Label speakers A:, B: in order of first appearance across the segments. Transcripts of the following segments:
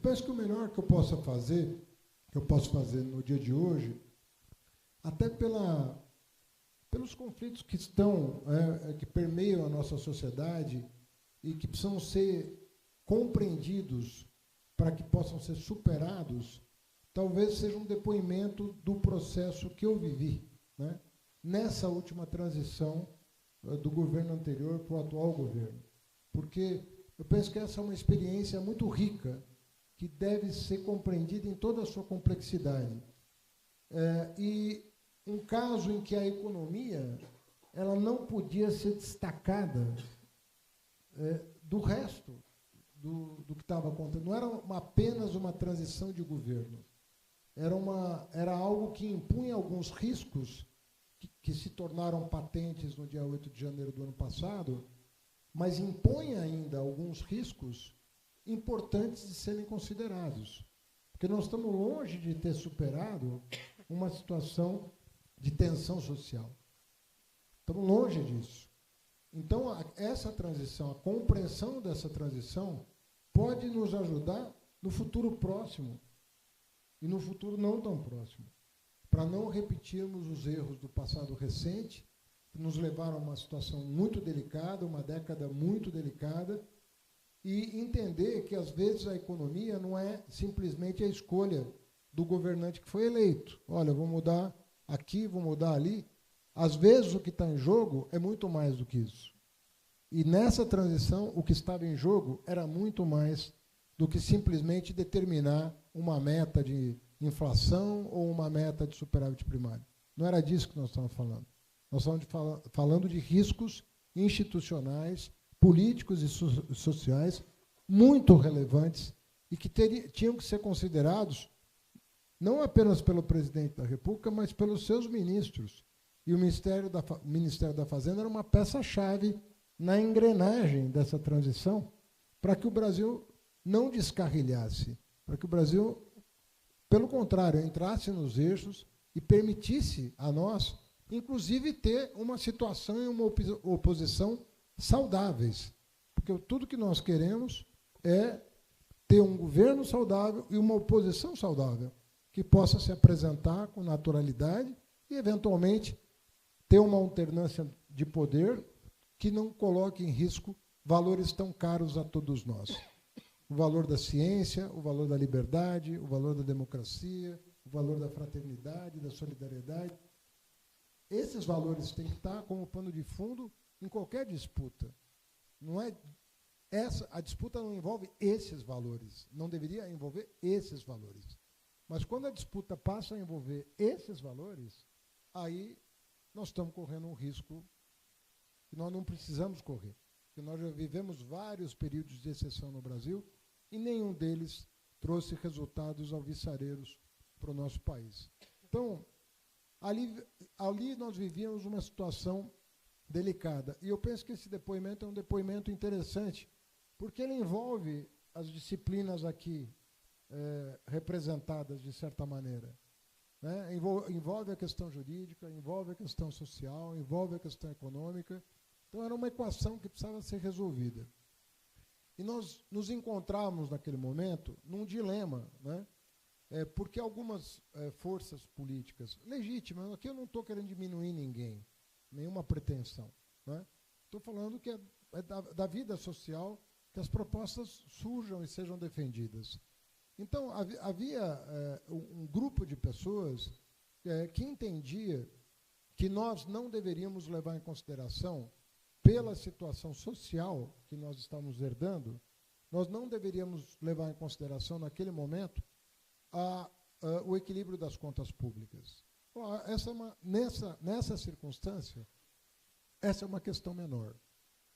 A: penso que o melhor que eu posso fazer no dia de hoje, até pelos conflitos que que permeiam a nossa sociedade e que precisam ser compreendidos para que possam ser superados, talvez seja um depoimento do processo que eu vivi, né, nessa última transição do governo anterior para o atual governo. Porque eu penso que essa é uma experiência muito rica, que deve ser compreendida em toda a sua complexidade. E um caso em que a economia ela não podia ser destacada do resto do que estava acontecendo. Não era apenas uma transição de governo. Era algo que impunha alguns riscos que se tornaram patentes no dia 8 de janeiro do ano passado, mas impõe ainda alguns riscos importantes de serem considerados. Porque nós estamos longe de ter superado uma situação de tensão social. Estamos longe disso. Então, essa transição, a compreensão dessa transição, pode nos ajudar no futuro próximo e no futuro não tão próximo, para não repetirmos os erros do passado recente, que nos levaram a uma situação muito delicada, uma década muito delicada, e entender que, às vezes, a economia não é simplesmente a escolha do governante que foi eleito. Olha, vou mudar aqui, vou mudar ali. Às vezes, o que está em jogo é muito mais do que isso. E, nessa transição, o que estava em jogo era muito mais do que simplesmente determinar uma meta de inflação ou uma meta de superávit primário. Não era disso que nós estamos falando. Nós estamos falando de riscos institucionais, políticos e sociais muito relevantes e que tinham que ser considerados não apenas pelo presidente da República, mas pelos seus ministros. E o Ministério da Fazenda era uma peça-chave na engrenagem dessa transição para que o Brasil não descarrilhasse, para que o Brasil, pelo contrário, entrasse nos eixos e permitisse a nós, inclusive, ter uma situação e uma oposição saudáveis. Porque tudo que nós queremos é ter um governo saudável e uma oposição saudável, que possa se apresentar com naturalidade e, eventualmente, ter uma alternância de poder que não coloque em risco valores tão caros a todos nós. O valor da ciência, o valor da liberdade, o valor da democracia, o valor da fraternidade, da solidariedade. Esses valores têm que estar como pano de fundo em qualquer disputa. A disputa não envolve esses valores, não deveria envolver esses valores. Mas quando a disputa passa a envolver esses valores, aí nós estamos correndo um risco que nós não precisamos correr. Porque nós já vivemos vários períodos de exceção no Brasil e nenhum deles trouxe resultados alvissareiros para o nosso país. Então, ali nós vivíamos uma situação delicada. E eu penso que esse depoimento é um depoimento interessante, porque ele envolve as disciplinas aqui representadas, de certa maneira. Né? Envolve a questão jurídica, envolve a questão social, envolve a questão econômica. Então, era uma equação que precisava ser resolvida. E nós nos encontramos, naquele momento, num dilema, né? Porque algumas forças políticas legítimas, aqui eu não estou querendo diminuir ninguém, nenhuma pretensão. Né? Estou falando que é da vida social que as propostas surjam e sejam defendidas. Então, havia um grupo de pessoas que entendia que nós não deveríamos levar em consideração, pela situação social que nós estamos herdando, nós não deveríamos levar em consideração, naquele momento, o equilíbrio das contas públicas. Nessa circunstância, essa é uma questão menor.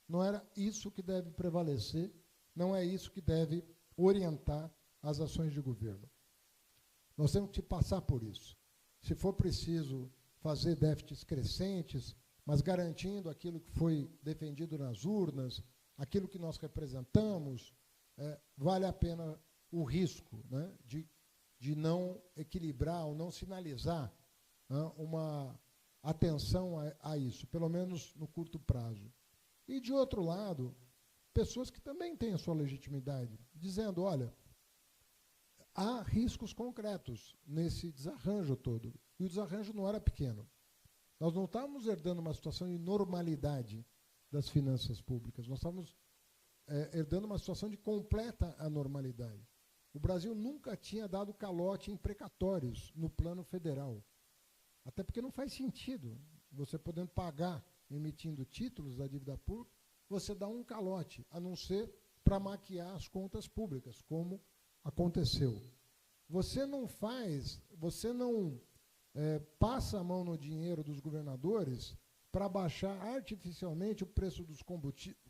A: Não era isso que deve prevalecer, não é isso que deve orientar as ações de governo. Nós temos que passar por isso. Se for preciso fazer déficits crescentes, mas garantindo aquilo que foi defendido nas urnas, aquilo que nós representamos, vale a pena o risco, né, de não equilibrar ou não sinalizar, né, uma atenção a isso, pelo menos no curto prazo. E, de outro lado, pessoas que também têm a sua legitimidade, dizendo, olha, há riscos concretos nesse desarranjo todo. E o desarranjo não era pequeno. Nós não estávamos herdando uma situação de normalidade das finanças públicas, nós estávamos herdando uma situação de completa anormalidade. O Brasil nunca tinha dado calote em precatórios no plano federal. Até porque não faz sentido você podendo pagar, emitindo títulos da dívida pública, você dá um calote, a não ser para maquiar as contas públicas, como aconteceu. Você não passa a mão no dinheiro dos governadores para baixar artificialmente o preço dos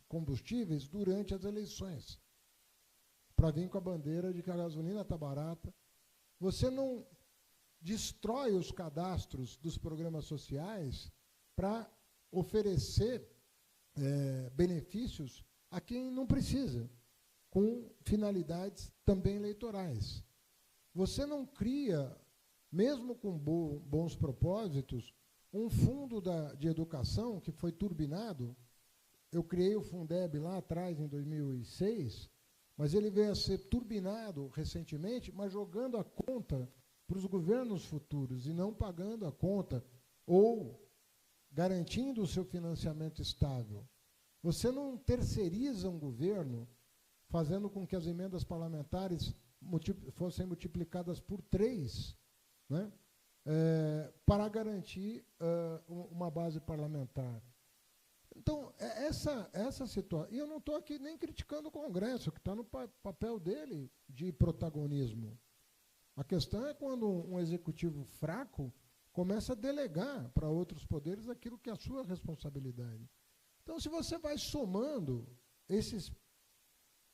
A: combustíveis durante as eleições, para vir com a bandeira de que a gasolina está barata. Você não destrói os cadastros dos programas sociais para oferecer benefícios a quem não precisa, com finalidades também eleitorais. Você não cria, mesmo com bons propósitos, um fundo de educação que foi turbinado. Eu criei o Fundeb lá atrás, em 2006, mas ele veio a ser turbinado recentemente, mas jogando a conta para os governos futuros e não pagando a conta ou garantindo o seu financiamento estável. Você não terceiriza um governo fazendo com que as emendas parlamentares fossem multiplicadas por 3, né, para garantir uma base parlamentar. Então, essa situação... E eu não estou aqui nem criticando o Congresso, que está no papel dele de protagonismo. A questão é quando um executivo fraco começa a delegar para outros poderes aquilo que é a sua responsabilidade. Então, se você vai somando esses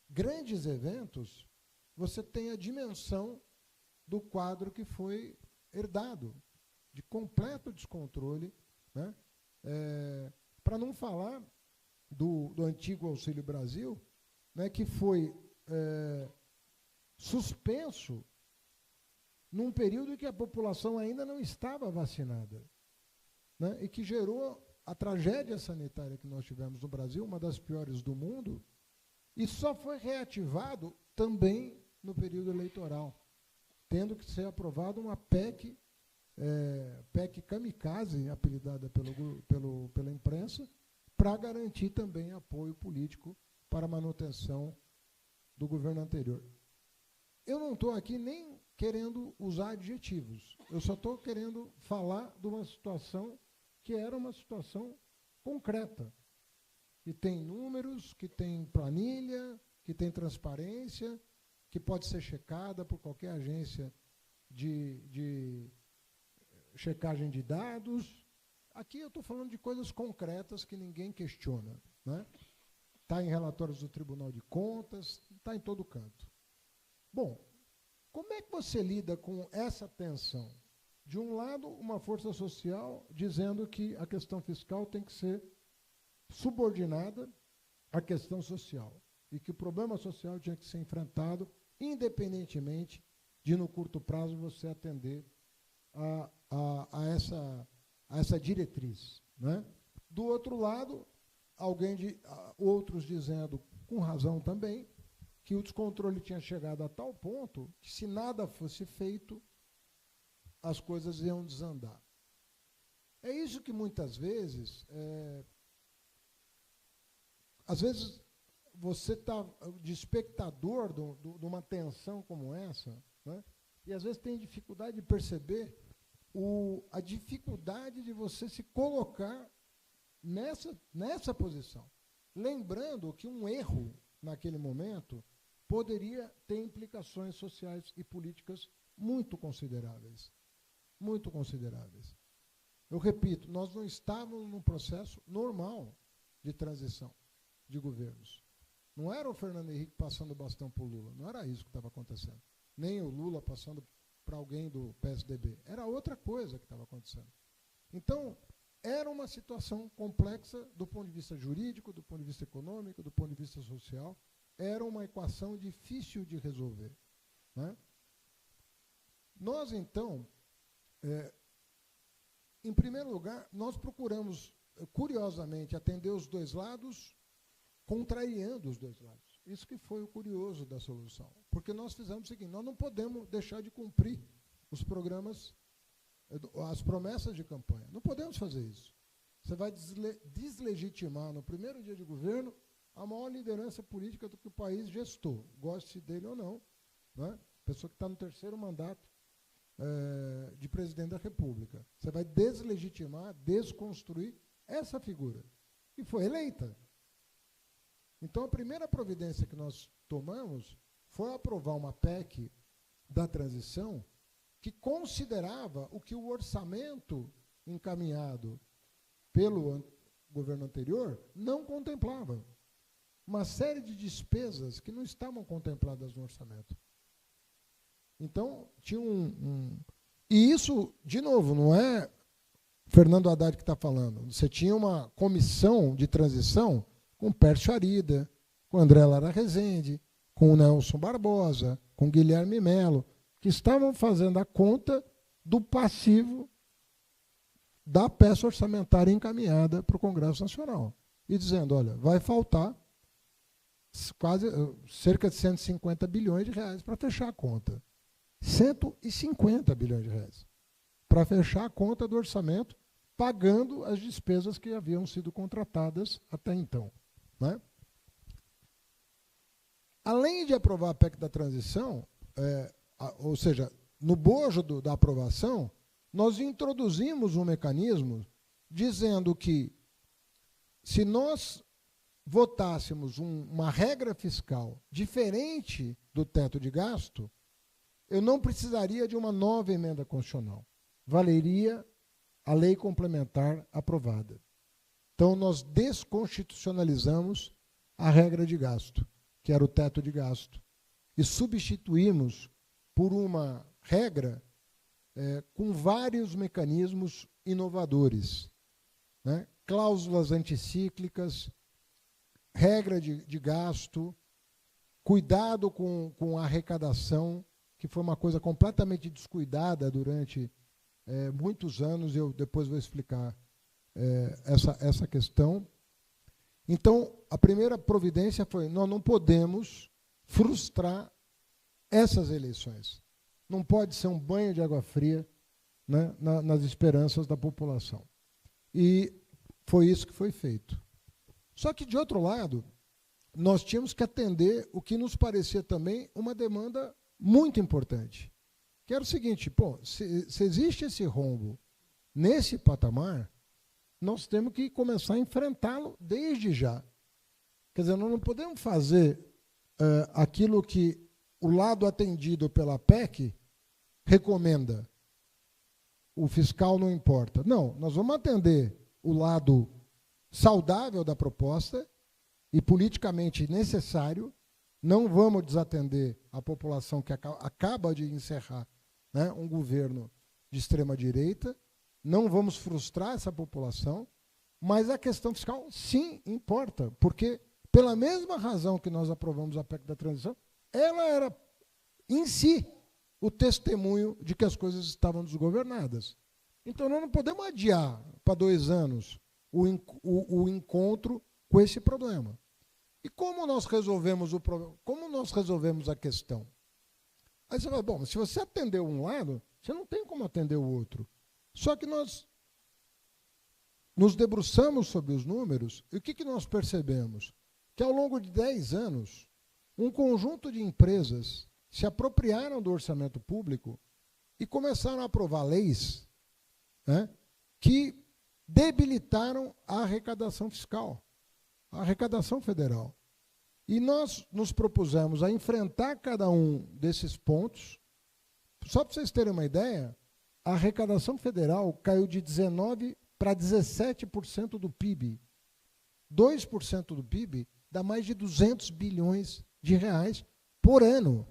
A: grandes eventos, você tem a dimensão do quadro que foi herdado, de completo descontrole, né? Para não falar do antigo Auxílio Brasil, né, que foi suspenso num período em que a população ainda não estava vacinada, né, e que gerou a tragédia sanitária que nós tivemos no Brasil, uma das piores do mundo, e só foi reativado também no período eleitoral, tendo que ser aprovada uma PEC kamikaze, apelidada pela imprensa, para garantir também apoio político para a manutenção do governo anterior. Eu não estou aqui nem querendo usar adjetivos, eu só estou querendo falar de uma situação que era uma situação concreta, que tem números, que tem planilha, que tem transparência, que pode ser checada por qualquer agência de checagem de dados. Aqui eu estou falando de coisas concretas que ninguém questiona, né? Está em relatórios do Tribunal de Contas, está em todo canto. Bom, como é que você lida com essa tensão? De um lado, uma força social dizendo que a questão fiscal tem que ser subordinada à questão social e que o problema social tinha que ser enfrentado independentemente de, no curto prazo, você atender a essa diretriz, né? Do outro lado, outros dizendo, com razão também, que o descontrole tinha chegado a tal ponto que, se nada fosse feito, as coisas iam desandar. É isso que muitas vezes, você está de espectador de uma tensão como essa, né? E às vezes tem dificuldade de perceber a dificuldade de você se colocar nessa posição. Lembrando que um erro, naquele momento, poderia ter implicações sociais e políticas muito consideráveis. Muito consideráveis. Eu repito, nós não estávamos num processo normal de transição de governos. Não era o Fernando Henrique passando o bastão para o Lula, não era isso que estava acontecendo. Nem o Lula passando para alguém do PSDB. Era outra coisa que estava acontecendo. Então, era uma situação complexa do ponto de vista jurídico, do ponto de vista econômico, do ponto de vista social. Era uma equação difícil de resolver, né? Nós, então, em primeiro lugar, nós procuramos, curiosamente, atender os dois lados, contrariando os dois lados. Isso que foi o curioso da solução. Porque nós fizemos o seguinte, nós não podemos deixar de cumprir os programas, as promessas de campanha. Não podemos fazer isso. Você vai deslegitimar, no primeiro dia de governo, a maior liderança política do que o país gestou, goste dele ou não, né? Pessoa que está no terceiro mandato de presidente da República. Você vai deslegitimar, desconstruir essa figura, que foi eleita. Então, a primeira providência que nós tomamos foi aprovar uma PEC da transição que considerava o que o orçamento encaminhado pelo governo anterior não contemplava. Uma série de despesas que não estavam contempladas no orçamento. Então, tinha E isso, de novo, não é Fernando Haddad que está falando. Você tinha uma comissão de transição com Pércio Arida, com André Lara Rezende, com o Nelson Barbosa, com Guilherme Melo, que estavam fazendo a conta do passivo da peça orçamentária encaminhada para o Congresso Nacional. E dizendo, olha, vai faltar quase cerca de 150 bilhões de reais para fechar a conta. 150 bilhões de reais para fechar a conta do orçamento, pagando as despesas que haviam sido contratadas até então. Né? Além de aprovar a PEC da transição, ou seja, no bojo da aprovação, nós introduzimos um mecanismo dizendo que, se nós votássemos uma regra fiscal diferente do teto de gasto, eu não precisaria de uma nova emenda constitucional. Valeria a lei complementar aprovada. Então, nós desconstitucionalizamos a regra de gasto, que era o teto de gasto, e substituímos por uma regra com vários mecanismos inovadores, né? Cláusulas anticíclicas, regra de gasto, cuidado com a arrecadação, que foi uma coisa completamente descuidada durante muitos anos, eu depois vou explicar essa questão. Então, a primeira providência foi, nós não podemos frustrar essas eleições. Não pode ser um banho de água fria, né, nas esperanças da população. E foi isso que foi feito. Só que, de outro lado, nós tínhamos que atender o que nos parecia também uma demanda muito importante, que era o seguinte, se existe esse rombo nesse patamar, nós temos que começar a enfrentá-lo desde já. Quer dizer, nós não podemos fazer aquilo que o lado atendido pela PEC recomenda. O fiscal não importa. Não, nós vamos atender o lado saudável da proposta e politicamente necessário. Não vamos desatender a população que acaba de encerrar, né, um governo de extrema-direita. Não vamos frustrar essa população, mas a questão fiscal, sim, importa, porque, pela mesma razão que nós aprovamos a PEC da transição, ela era, em si, o testemunho de que as coisas estavam desgovernadas. Então, nós não podemos adiar para 2 anos o encontro com esse problema. E como nós resolvemos o problema? Como nós resolvemos a questão? Aí você fala, bom, se você atendeu um lado, você não tem como atender o outro. Só que nós nos debruçamos sobre os números e o que nós percebemos? Que ao longo de 10 anos, um conjunto de empresas se apropriaram do orçamento público e começaram a aprovar leis, né, que debilitaram a arrecadação fiscal, a arrecadação federal. E nós nos propusemos a enfrentar cada um desses pontos. Só para vocês terem uma ideia, a arrecadação federal caiu de 19% para 17% do PIB. 2% do PIB dá mais de 200 bilhões de reais por ano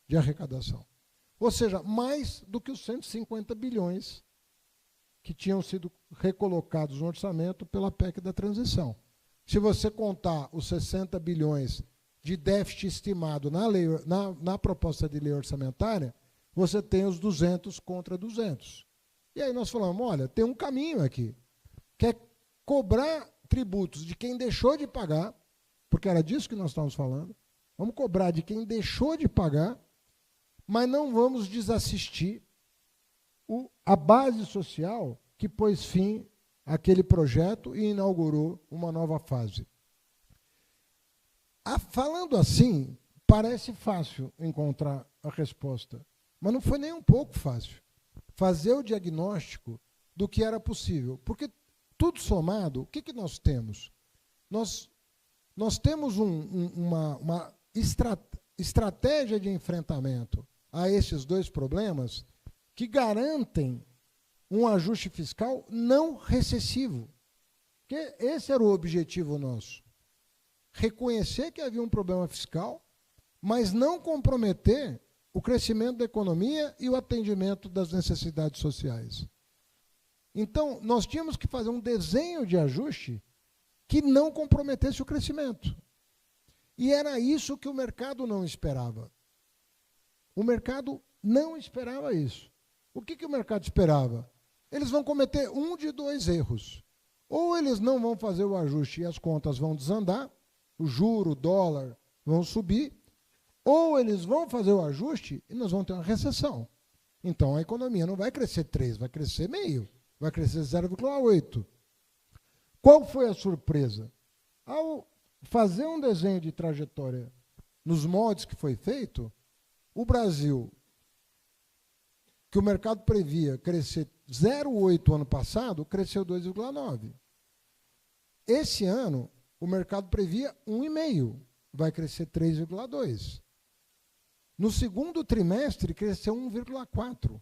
A: de arrecadação. Ou seja, mais do que os 150 bilhões que tinham sido recolocados no orçamento pela PEC da transição. Se você contar os 60 bilhões de déficit estimado na proposta de lei orçamentária, você tem os 200 contra 200. E aí nós falamos, olha, tem um caminho aqui, que é cobrar tributos de quem deixou de pagar, porque era disso que nós estávamos falando, Vamos cobrar de quem deixou de pagar, mas não vamos desassistir a base social que pôs fim àquele projeto e inaugurou uma nova fase. Falando assim, parece fácil encontrar a resposta, mas não foi nem um pouco fácil fazer o diagnóstico do que era possível. Porque, tudo somado, o que nós temos? Nós temos uma estratégia de enfrentamento a esses dois problemas que garantem um ajuste fiscal não recessivo. Porque esse era o objetivo nosso. Reconhecer que havia um problema fiscal, mas não comprometer o crescimento da economia e o atendimento das necessidades sociais. Então, nós tínhamos que fazer um desenho de ajuste que não comprometesse o crescimento. E era isso que o mercado não esperava. O mercado não esperava isso. O que o mercado esperava? Eles vão cometer um de dois erros. Ou eles não vão fazer o ajuste e as contas vão desandar, o juro, o dólar vão subir, ou eles vão fazer o ajuste e nós vamos ter uma recessão. Então a economia não vai crescer 3, vai crescer meio, vai crescer 0,8. Qual foi a surpresa? Ao fazer um desenho de trajetória nos moldes que foi feito, o Brasil, que o mercado previa crescer 0,8 ano passado, cresceu 2,9. Esse ano, o mercado previa 1,5, vai crescer 3,2. No segundo trimestre, cresceu 1,4.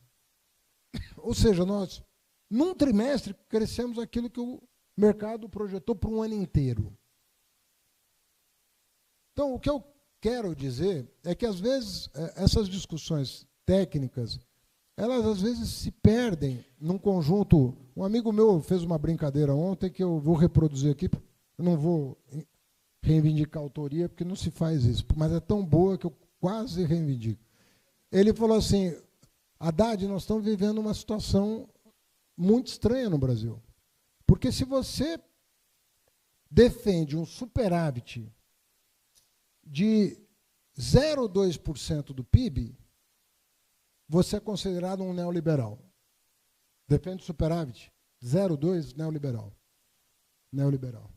A: Ou seja, nós, num trimestre, crescemos aquilo que o mercado projetou para um ano inteiro. Então, o que eu quero dizer é que, às vezes, essas discussões técnicas, elas, às vezes, se perdem num conjunto. Um amigo meu fez uma brincadeira ontem que eu vou reproduzir aqui. Eu não vou reivindicar a autoria, porque não se faz isso, mas é tão boa que eu quase reivindico. Ele falou assim, Haddad, nós estamos vivendo uma situação muito estranha no Brasil. Porque se você defende um superávit de 0,2% do PIB, você é considerado um neoliberal. Defende o superávit, 0,2%, neoliberal. Neoliberal.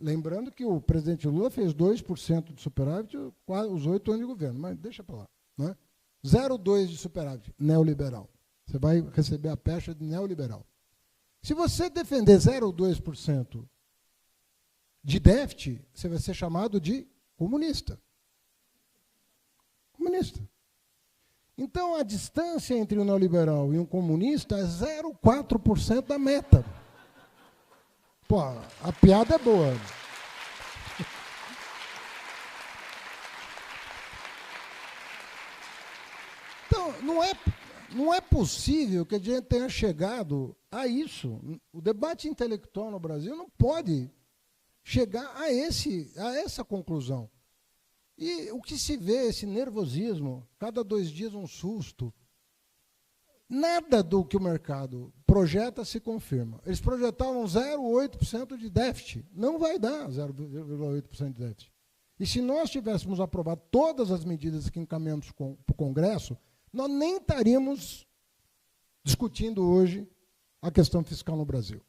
A: Lembrando que o presidente Lula fez 2% de superávit os 8 anos de governo, mas deixa para lá. Né? 0,2% de superávit, neoliberal. Você vai receber a pecha de neoliberal. Se você defender 0,2% de déficit, você vai ser chamado de comunista. Comunista. Então, a distância entre um neoliberal e um comunista é 0,4% da meta. Pô, a piada é boa. Então, não é possível que a gente tenha chegado a isso. O debate intelectual no Brasil não pode chegar a essa conclusão. E o que se vê, esse nervosismo, cada 2 dias um susto, nada do que o mercado projeta se confirma. Eles projetavam 0,8% de déficit. Não vai dar 0,8% de déficit. E se nós tivéssemos aprovado todas as medidas que encaminhamos para o Congresso, nós nem estaríamos discutindo hoje a questão fiscal no Brasil.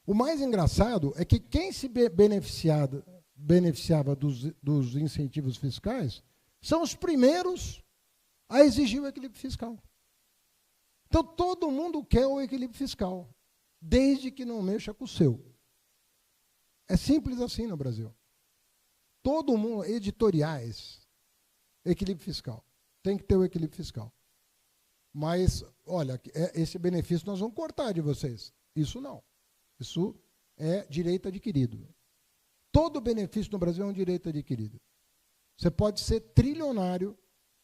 A: O mais engraçado é que quem se beneficiava dos incentivos fiscais são os primeiros a exigir o equilíbrio fiscal. Então, todo mundo quer o equilíbrio fiscal, desde que não mexa com o seu. É simples assim no Brasil. Todo mundo, editoriais, equilíbrio fiscal. Tem que ter o equilíbrio fiscal. Mas, olha, esse benefício nós vamos cortar de vocês. Isso não. Isso é direito adquirido. Todo benefício no Brasil é um direito adquirido. Você pode ser trilionário,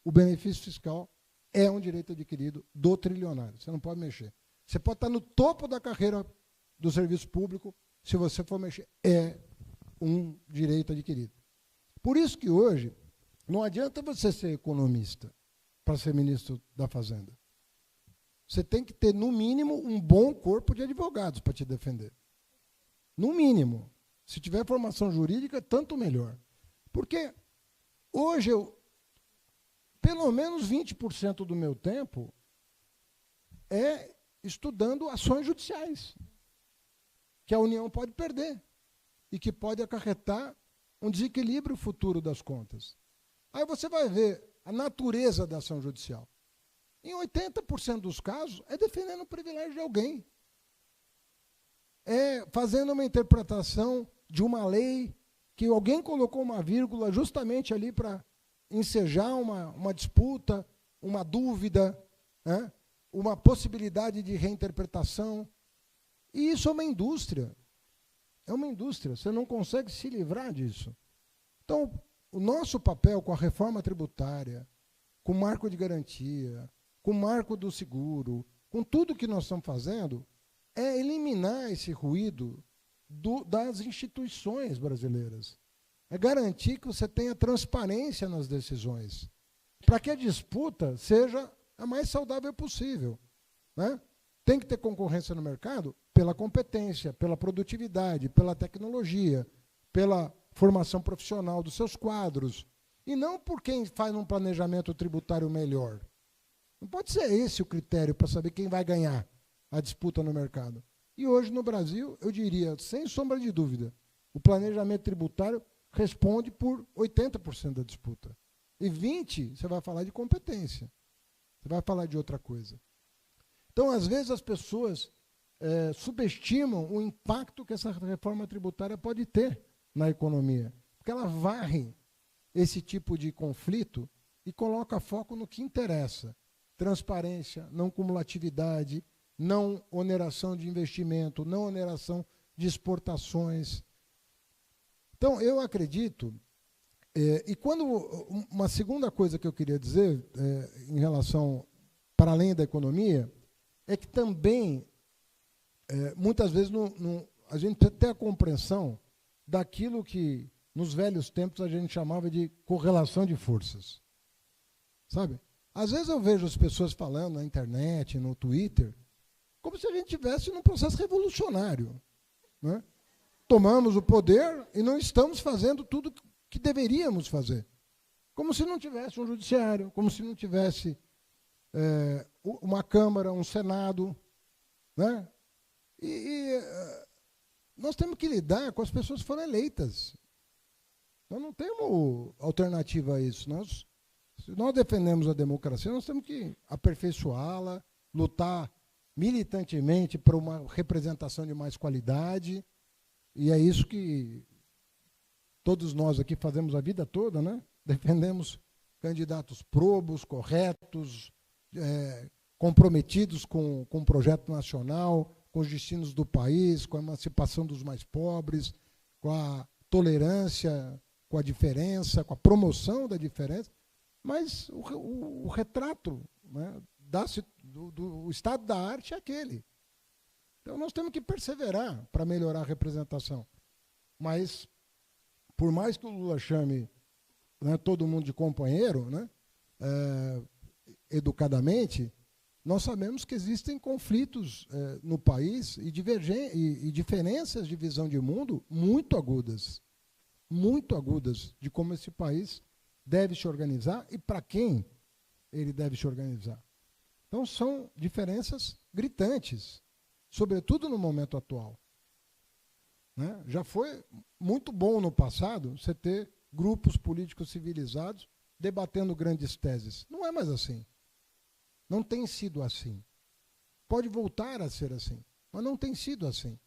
A: o benefício fiscal é um direito adquirido do trilionário. Você não pode mexer. Você pode estar no topo da carreira do serviço público, se você for mexer, é um direito adquirido. Por isso que hoje, não adianta você ser economista para ser ministro da Fazenda. Você tem que ter, no mínimo, um bom corpo de advogados para te defender. No mínimo. Se tiver formação jurídica, tanto melhor. Porque hoje, pelo menos 20% do meu tempo é estudando ações judiciais, que a União pode perder e que pode acarretar um desequilíbrio futuro das contas. Aí você vai ver a natureza da ação judicial. Em 80% dos casos, é defendendo o privilégio de alguém. É fazendo uma interpretação de uma lei que alguém colocou uma vírgula justamente ali para ensejar uma disputa, uma dúvida, né? Uma possibilidade de reinterpretação. E isso é uma indústria. É uma indústria. Você não consegue se livrar disso. Então, o nosso papel com a reforma tributária, com o marco de garantia, com o marco do seguro, com tudo que nós estamos fazendo, é eliminar esse ruído das instituições brasileiras. É garantir que você tenha transparência nas decisões, para que a disputa seja a mais saudável possível, né? Tem que ter concorrência no mercado pela competência, pela produtividade, pela tecnologia, pela formação profissional dos seus quadros, e não por quem faz um planejamento tributário melhor. Não pode ser esse o critério para saber quem vai ganhar a disputa no mercado. E hoje, no Brasil, eu diria, sem sombra de dúvida, o planejamento tributário responde por 80% da disputa. E 20% você vai falar de competência. Você vai falar de outra coisa. Então, às vezes, as pessoas subestimam o impacto que essa reforma tributária pode ter na economia. Porque ela varre esse tipo de conflito e coloca foco no que interessa. Transparência, não cumulatividade, não oneração de investimento, não oneração de exportações. Então, eu acredito, e quando uma segunda coisa que eu queria dizer, em relação, para além da economia, é que também, muitas vezes, a gente tem até a compreensão daquilo que, nos velhos tempos, a gente chamava de correlação de forças. Sabe? Às vezes eu vejo as pessoas falando na internet, no Twitter, como se a gente estivesse num processo revolucionário, né? Tomamos o poder e não estamos fazendo tudo que deveríamos fazer. Como se não tivesse um judiciário, como se não tivesse uma Câmara, um Senado, né? Nós temos que lidar com as pessoas que foram eleitas. Nós não temos alternativa a isso. Se nós defendemos a democracia, nós temos que aperfeiçoá-la, lutar militantemente por uma representação de mais qualidade. E é isso que todos nós aqui fazemos a vida toda, né? Defendemos candidatos probos, corretos, comprometidos com o projeto nacional, com os destinos do país, com a emancipação dos mais pobres, com a tolerância, com a diferença, com a promoção da diferença. Mas o retrato, né, do estado da arte é aquele. Então, nós temos que perseverar para melhorar a representação. Mas, por mais que o Lula chame, né, todo mundo de companheiro, né, educadamente, nós sabemos que existem conflitos no país e diferenças de visão de mundo muito agudas de como esse país deve se organizar e para quem ele deve se organizar. Então, são diferenças gritantes, sobretudo no momento atual. Né? Já foi muito bom no passado você ter grupos políticos civilizados debatendo grandes teses. Não é mais assim. Não tem sido assim. Pode voltar a ser assim, mas não tem sido assim.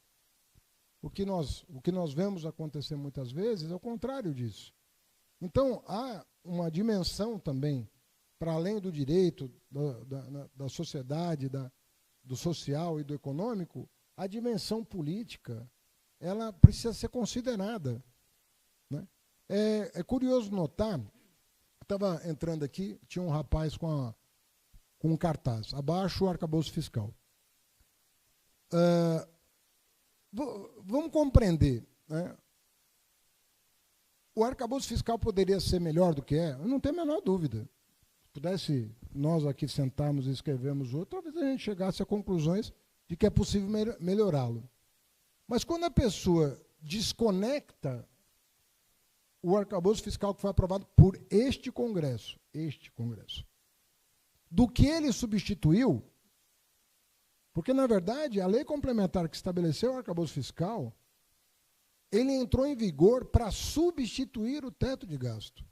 A: O que nós vemos acontecer muitas vezes é o contrário disso. Então, há uma dimensão também, para além do direito, da sociedade, do social e do econômico, a dimensão política, ela precisa ser considerada. Né? É curioso notar, estava entrando aqui, tinha um rapaz com um cartaz, abaixo o arcabouço fiscal. Vamos compreender, né? O arcabouço fiscal poderia ser melhor do que é? Eu não tenho a menor dúvida. Se pudesse nós aqui sentarmos e escrevermos outro, talvez a gente chegasse a conclusões de que é possível melhorá-lo. Mas quando a pessoa desconecta o arcabouço fiscal que foi aprovado por este Congresso, do que ele substituiu, porque, na verdade, a lei complementar que estabeleceu o arcabouço fiscal, ele entrou em vigor para substituir o teto de gasto.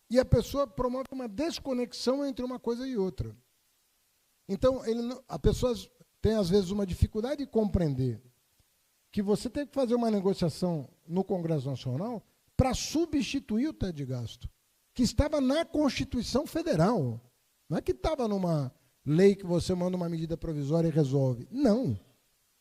A: E a pessoa promove uma desconexão entre uma coisa e outra. Então, a pessoa tem, às vezes, uma dificuldade de compreender que você tem que fazer uma negociação no Congresso Nacional para substituir o teto de gasto, que estava na Constituição Federal. Não é que estava numa lei que você manda uma medida provisória e resolve. Não.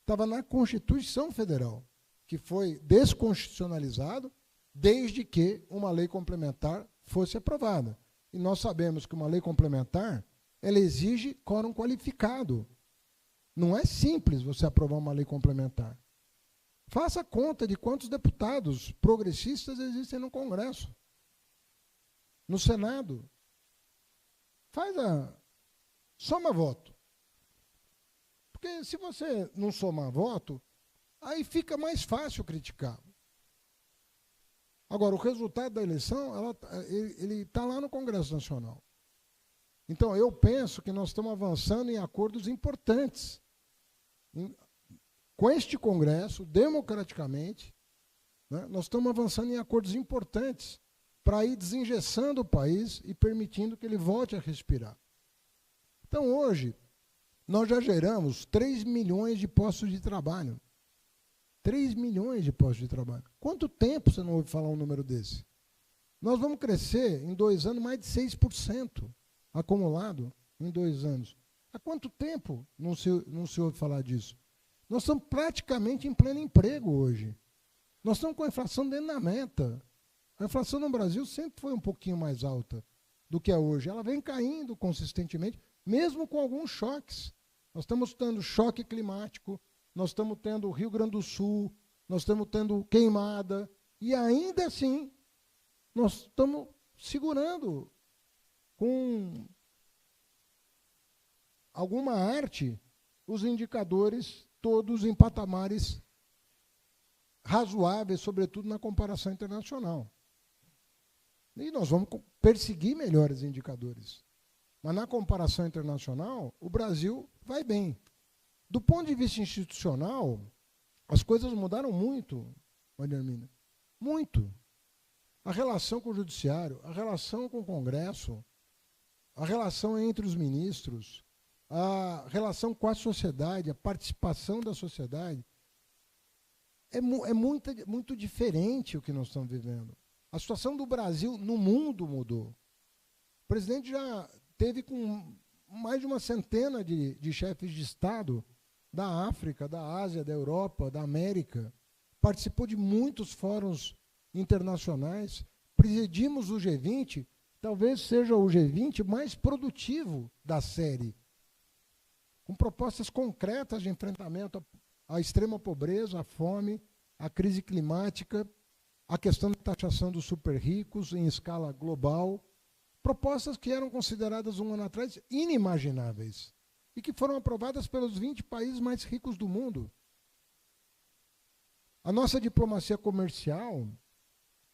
A: Estava na Constituição Federal, que foi desconstitucionalizado desde que uma lei complementar fosse aprovada. E nós sabemos que uma lei complementar, ela exige quórum qualificado. Não é simples você aprovar uma lei complementar. Faça conta de quantos deputados progressistas existem no Congresso, no Senado. Soma voto. Porque se você não somar voto, aí fica mais fácil criticar. Agora, o resultado da eleição, ele está lá no Congresso Nacional. Então, eu penso que nós estamos avançando em acordos importantes. Com este Congresso, democraticamente, né, nós estamos avançando em acordos importantes para ir desengessando o país e permitindo que ele volte a respirar. Então, hoje, nós já geramos 3 milhões de postos de trabalho. 3 milhões de postos de trabalho. Quanto tempo você não ouve falar um número desse? Nós vamos crescer, em 2 anos, mais de 6% acumulado em 2 anos. Há quanto tempo não se ouve falar disso? Nós estamos praticamente em pleno emprego hoje. Nós estamos com a inflação dentro da meta. A inflação no Brasil sempre foi um pouquinho mais alta do que é hoje. Ela vem caindo consistentemente, mesmo com alguns choques. Nós estamos tendo choque climático, nós estamos tendo o Rio Grande do Sul, nós estamos tendo queimada, e ainda assim nós estamos segurando com alguma arte os indicadores todos em patamares razoáveis, sobretudo na comparação internacional. E nós vamos perseguir melhores indicadores. Mas na comparação internacional, o Brasil vai bem. Do ponto de vista institucional, as coisas mudaram muito, Maria Hermínia. Muito. A relação com o Judiciário, a relação com o Congresso, a relação entre os ministros, a relação com a sociedade, a participação da sociedade, é muito diferente o que nós estamos vivendo. A situação do Brasil no mundo mudou. O presidente já teve com mais de uma centena de chefes de Estado da África, da Ásia, da Europa, da América. Participou de muitos fóruns internacionais. Presidimos o G20, talvez seja o G20 mais produtivo da série, com propostas concretas de enfrentamento à extrema pobreza, à fome, à crise climática, à questão da taxação dos super ricos em escala global, propostas que eram consideradas um ano atrás inimagináveis e que foram aprovadas pelos 20 países mais ricos do mundo. A nossa diplomacia comercial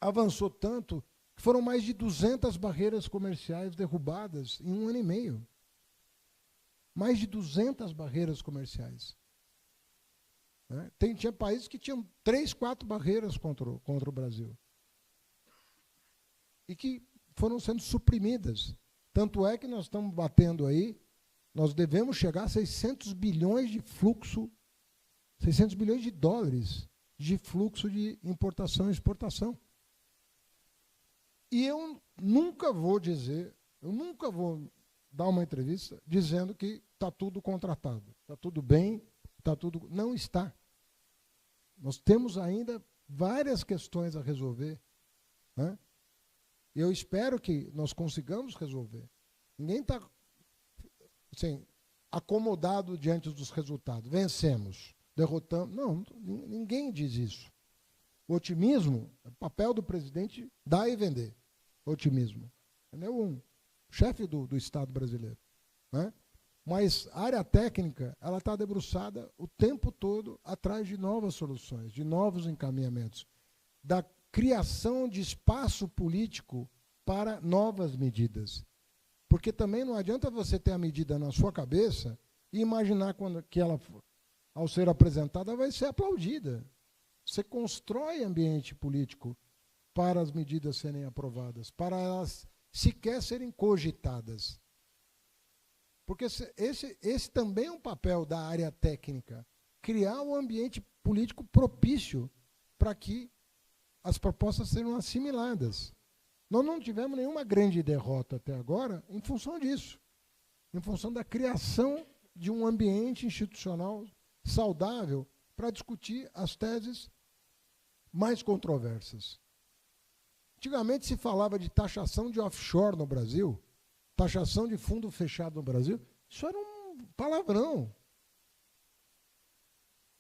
A: avançou tanto que foram mais de 200 barreiras comerciais derrubadas em 1 ano e meio. Mais de 200 barreiras comerciais. Né? Tinha países que tinham 3, 4 barreiras contra o Brasil. E que foram sendo suprimidas. Tanto é que nós estamos batendo aí, nós devemos chegar a 600 bilhões de fluxo, 600 bilhões de dólares de fluxo de importação e exportação. E eu nunca vou dar uma entrevista dizendo que está tudo contratado, está tudo bem, está tudo... Não está. Nós temos ainda várias questões a resolver. Né? Eu espero que nós consigamos resolver. Ninguém está assim, acomodado diante dos resultados. Vencemos, derrotamos. Não, ninguém diz isso. O otimismo, o papel do presidente, dar e vender. Otimismo. Ele é um chefe do Estado brasileiro. Né? Mas a área técnica, ela está debruçada o tempo todo atrás de novas soluções, de novos encaminhamentos, da criação de espaço político para novas medidas. Porque também não adianta você ter a medida na sua cabeça e imaginar que ela, ao ser apresentada, vai ser aplaudida. Você constrói ambiente político para as medidas serem aprovadas, para elas sequer serem cogitadas. Porque esse também é um papel da área técnica, criar um ambiente político propício para que as propostas sejam assimiladas. Nós não tivemos nenhuma grande derrota até agora em função disso, em função da criação de um ambiente institucional saudável para discutir as teses mais controversas. Antigamente se falava de taxação de offshore no Brasil, taxação de fundo fechado no Brasil, isso era um palavrão.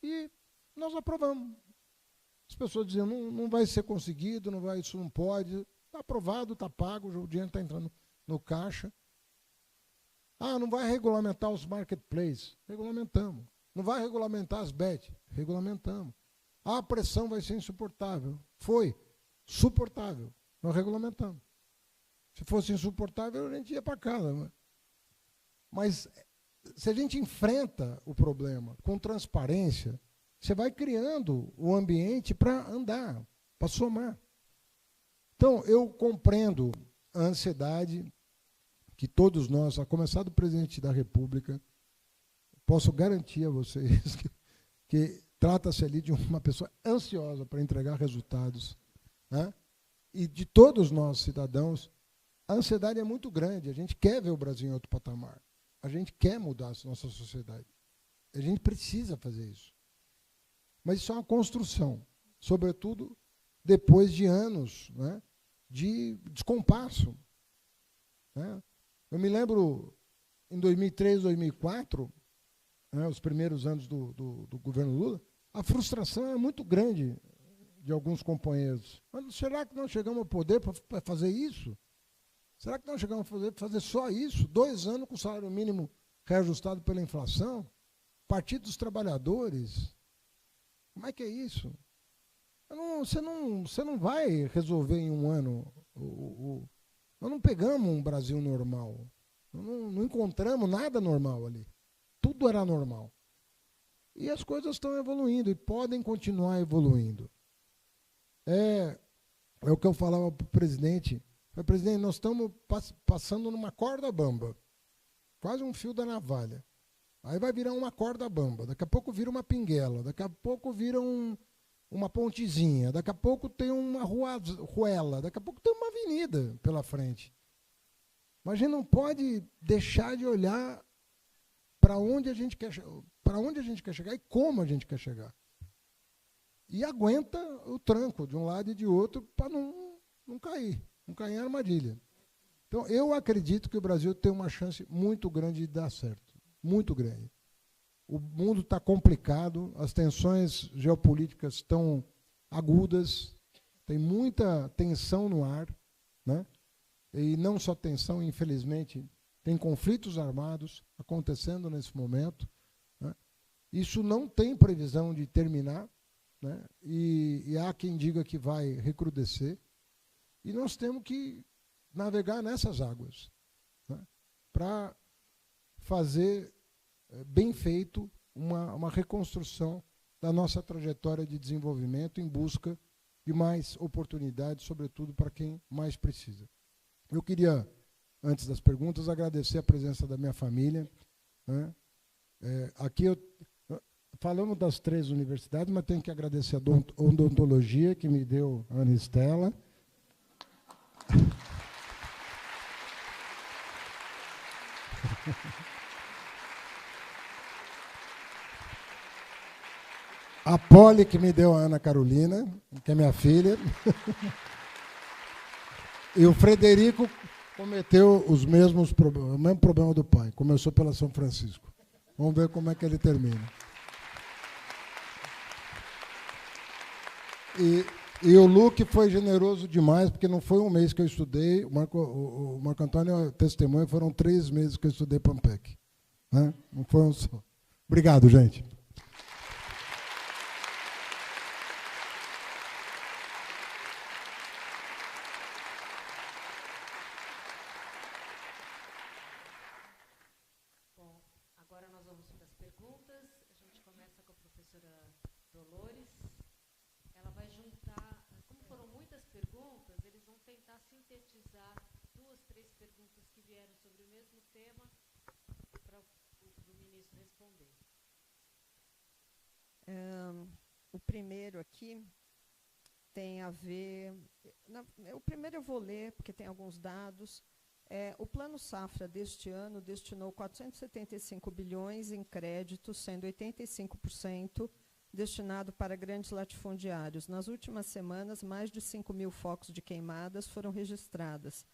A: E nós aprovamos. As pessoas diziam, não vai ser conseguido, isso não pode. Está aprovado, está pago, o dinheiro está entrando no caixa. Não vai regulamentar os marketplaces. Regulamentamos. Não vai regulamentar as bet. Regulamentamos. A pressão vai ser insuportável. Foi suportável. Nós regulamentamos. Se fosse insuportável, a gente ia para casa. Mas se a gente enfrenta o problema com transparência, você vai criando o ambiente para andar, para somar. Então, eu compreendo a ansiedade que todos nós, a começar do presidente da República, posso garantir a vocês que trata-se ali de uma pessoa ansiosa para entregar resultados, né? E de todos nós, cidadãos, a ansiedade é muito grande. A gente quer ver o Brasil em outro patamar. A gente quer mudar a nossa sociedade. A gente precisa fazer isso. Mas isso é uma construção, sobretudo depois de anos, né, de descompasso. Né? Eu me lembro, em 2003, 2004, né, os primeiros anos do governo Lula, a frustração era muito grande de alguns companheiros. Mas será que nós chegamos ao poder para fazer isso? Será que nós chegamos a fazer só isso? 2 anos com o salário mínimo reajustado pela inflação? Partido dos Trabalhadores? Como é que é isso? Você não vai resolver em 1 ano. Nós não pegamos um Brasil normal. Não encontramos nada normal ali. Tudo era normal. E as coisas estão evoluindo e podem continuar evoluindo. É o que eu falava para o presidente. Presidente, nós estamos passando numa corda bamba, quase um fio da navalha. Aí vai virar uma corda bamba, daqui a pouco vira uma pinguela, daqui a pouco vira uma pontezinha, daqui a pouco tem uma ruela, daqui a pouco tem uma avenida pela frente. Mas a gente não pode deixar de olhar para onde a gente quer chegar e como a gente quer chegar. E aguenta o tranco de um lado e de outro para não cair. Não cair em armadilha. Então, eu acredito que o Brasil tem uma chance muito grande de dar certo. Muito grande. O mundo está complicado, as tensões geopolíticas estão agudas, tem muita tensão no ar, né? E não só tensão, infelizmente, tem conflitos armados acontecendo nesse momento, né? Isso não tem previsão de terminar, né? E há quem diga que vai recrudescer. E nós temos que navegar nessas águas, né, para fazer bem feito uma reconstrução da nossa trajetória de desenvolvimento em busca de mais oportunidades, sobretudo para quem mais precisa. Eu queria, antes das perguntas, agradecer a presença da minha família. Né? Aqui falamos das 3 universidades, mas tenho que agradecer a odontologia, que me deu a Ana Estela. A Poli, que me deu a Ana Carolina, que é minha filha. E o Frederico cometeu o mesmo problema do pai. Começou pela São Francisco. Vamos ver como é que ele termina. E o Luque foi generoso demais, porque não foi 1 mês que eu estudei. O Marco Antônio testemunha, foram 3 meses que eu estudei Pampec. Né? Não foi um só. Obrigado, gente.
B: perguntas. A gente começa com a professora Dolores. Ela vai juntar, como foram muitas perguntas, eles vão tentar sintetizar 2, 3 perguntas que vieram sobre o mesmo tema para o ministro responder.
C: O primeiro aqui tem a ver... O primeiro eu vou ler, porque tem alguns dados. O Plano Safra deste ano destinou 475 bilhões em créditos, sendo 85% destinado para grandes latifundiários. Nas últimas semanas, mais de 5 mil focos de queimadas foram registrados,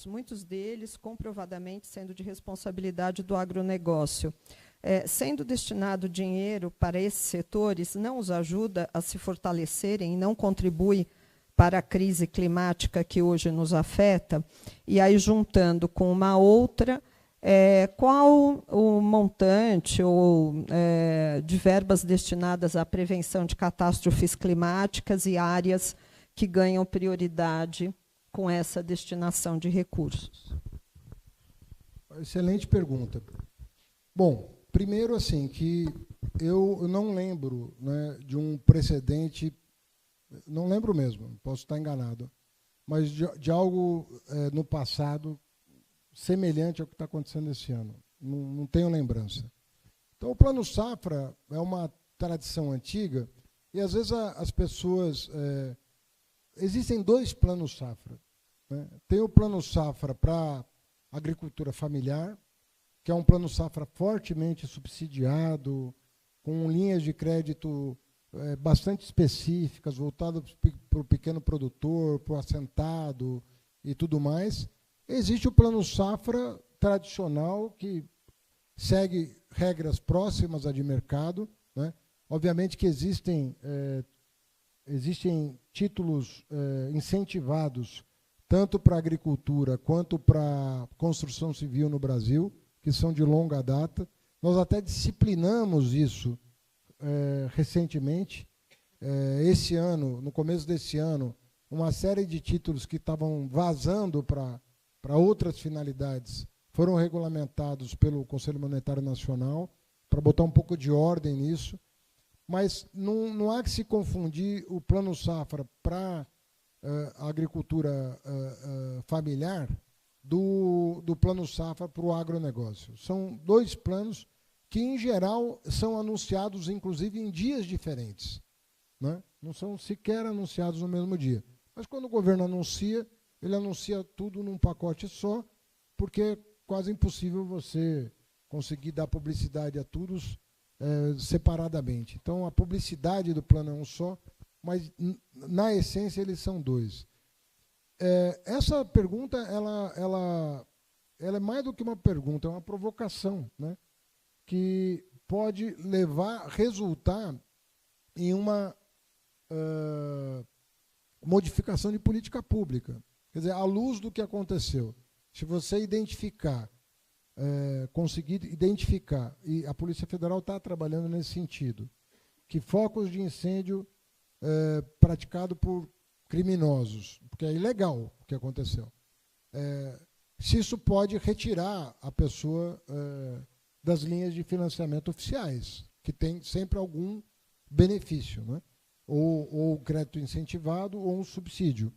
C: muitos deles comprovadamente sendo de responsabilidade do agronegócio. Sendo destinado dinheiro para esses setores, não os ajuda a se fortalecerem e não contribui para a crise climática que hoje nos afeta. E aí, juntando com uma outra, qual o montante de verbas destinadas à prevenção de catástrofes climáticas e áreas que ganham prioridade com essa destinação de recursos?
A: Excelente pergunta. Bom, primeiro, assim, que eu não lembro, né, de um precedente, não lembro mesmo, posso estar enganado, mas de algo no passado semelhante ao que está acontecendo esse ano. Não tenho lembrança. Então, o Plano Safra é uma tradição antiga e, às vezes, as pessoas... existem 2 planos safra, né? Tem o Plano Safra para agricultura familiar, que é um plano safra fortemente subsidiado, com linhas de crédito bastante específicas, voltadas para o pequeno produtor, para o assentado e tudo mais. Existe o Plano Safra tradicional, que segue regras próximas à de mercado, né? Obviamente que existem títulos incentivados tanto para a agricultura quanto para a construção civil no Brasil, que são de longa data. Nós até disciplinamos isso recentemente. Esse ano, no começo desse ano, uma série de títulos que estavam vazando para outras finalidades foram regulamentados pelo Conselho Monetário Nacional, para botar um pouco de ordem nisso. Mas não há que se confundir o Plano Safra para a agricultura familiar do Plano Safra para o agronegócio. São 2 planos que, em geral, são anunciados, inclusive, em dias diferentes, né? Não são sequer anunciados no mesmo dia. Mas, quando o governo anuncia, ele anuncia tudo num pacote só, porque é quase impossível você conseguir dar publicidade a todos separadamente. Então, a publicidade do plano é um só, mas, na essência, eles são 2. Essa pergunta ela é mais do que uma pergunta, é uma provocação, né, que pode resultar em uma modificação de política pública. Quer dizer, à luz do que aconteceu, se você conseguir identificar, e a Polícia Federal está trabalhando nesse sentido, que focos de incêndio praticado por criminosos, porque é ilegal o que aconteceu, se isso pode retirar a pessoa das linhas de financiamento oficiais, que tem sempre algum benefício, né? Ou crédito incentivado ou um subsídio.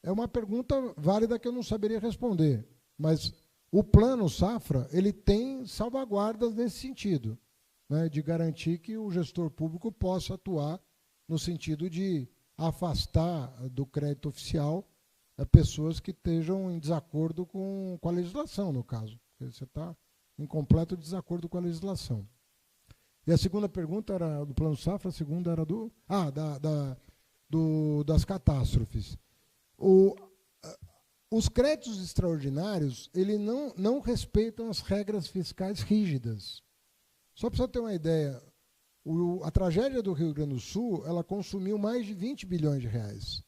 A: É uma pergunta válida que eu não saberia responder, mas o Plano Safra ele tem salvaguardas nesse sentido, né, de garantir que o gestor público possa atuar no sentido de afastar do crédito oficial pessoas que estejam em desacordo com a legislação, no caso. Você está em completo desacordo com a legislação. E a segunda pergunta era do Plano Safra, a segunda era das catástrofes. Os créditos extraordinários não respeitam as regras fiscais rígidas. Só para você ter uma ideia, a tragédia do Rio Grande do Sul ela consumiu mais de 20 bilhões de reais.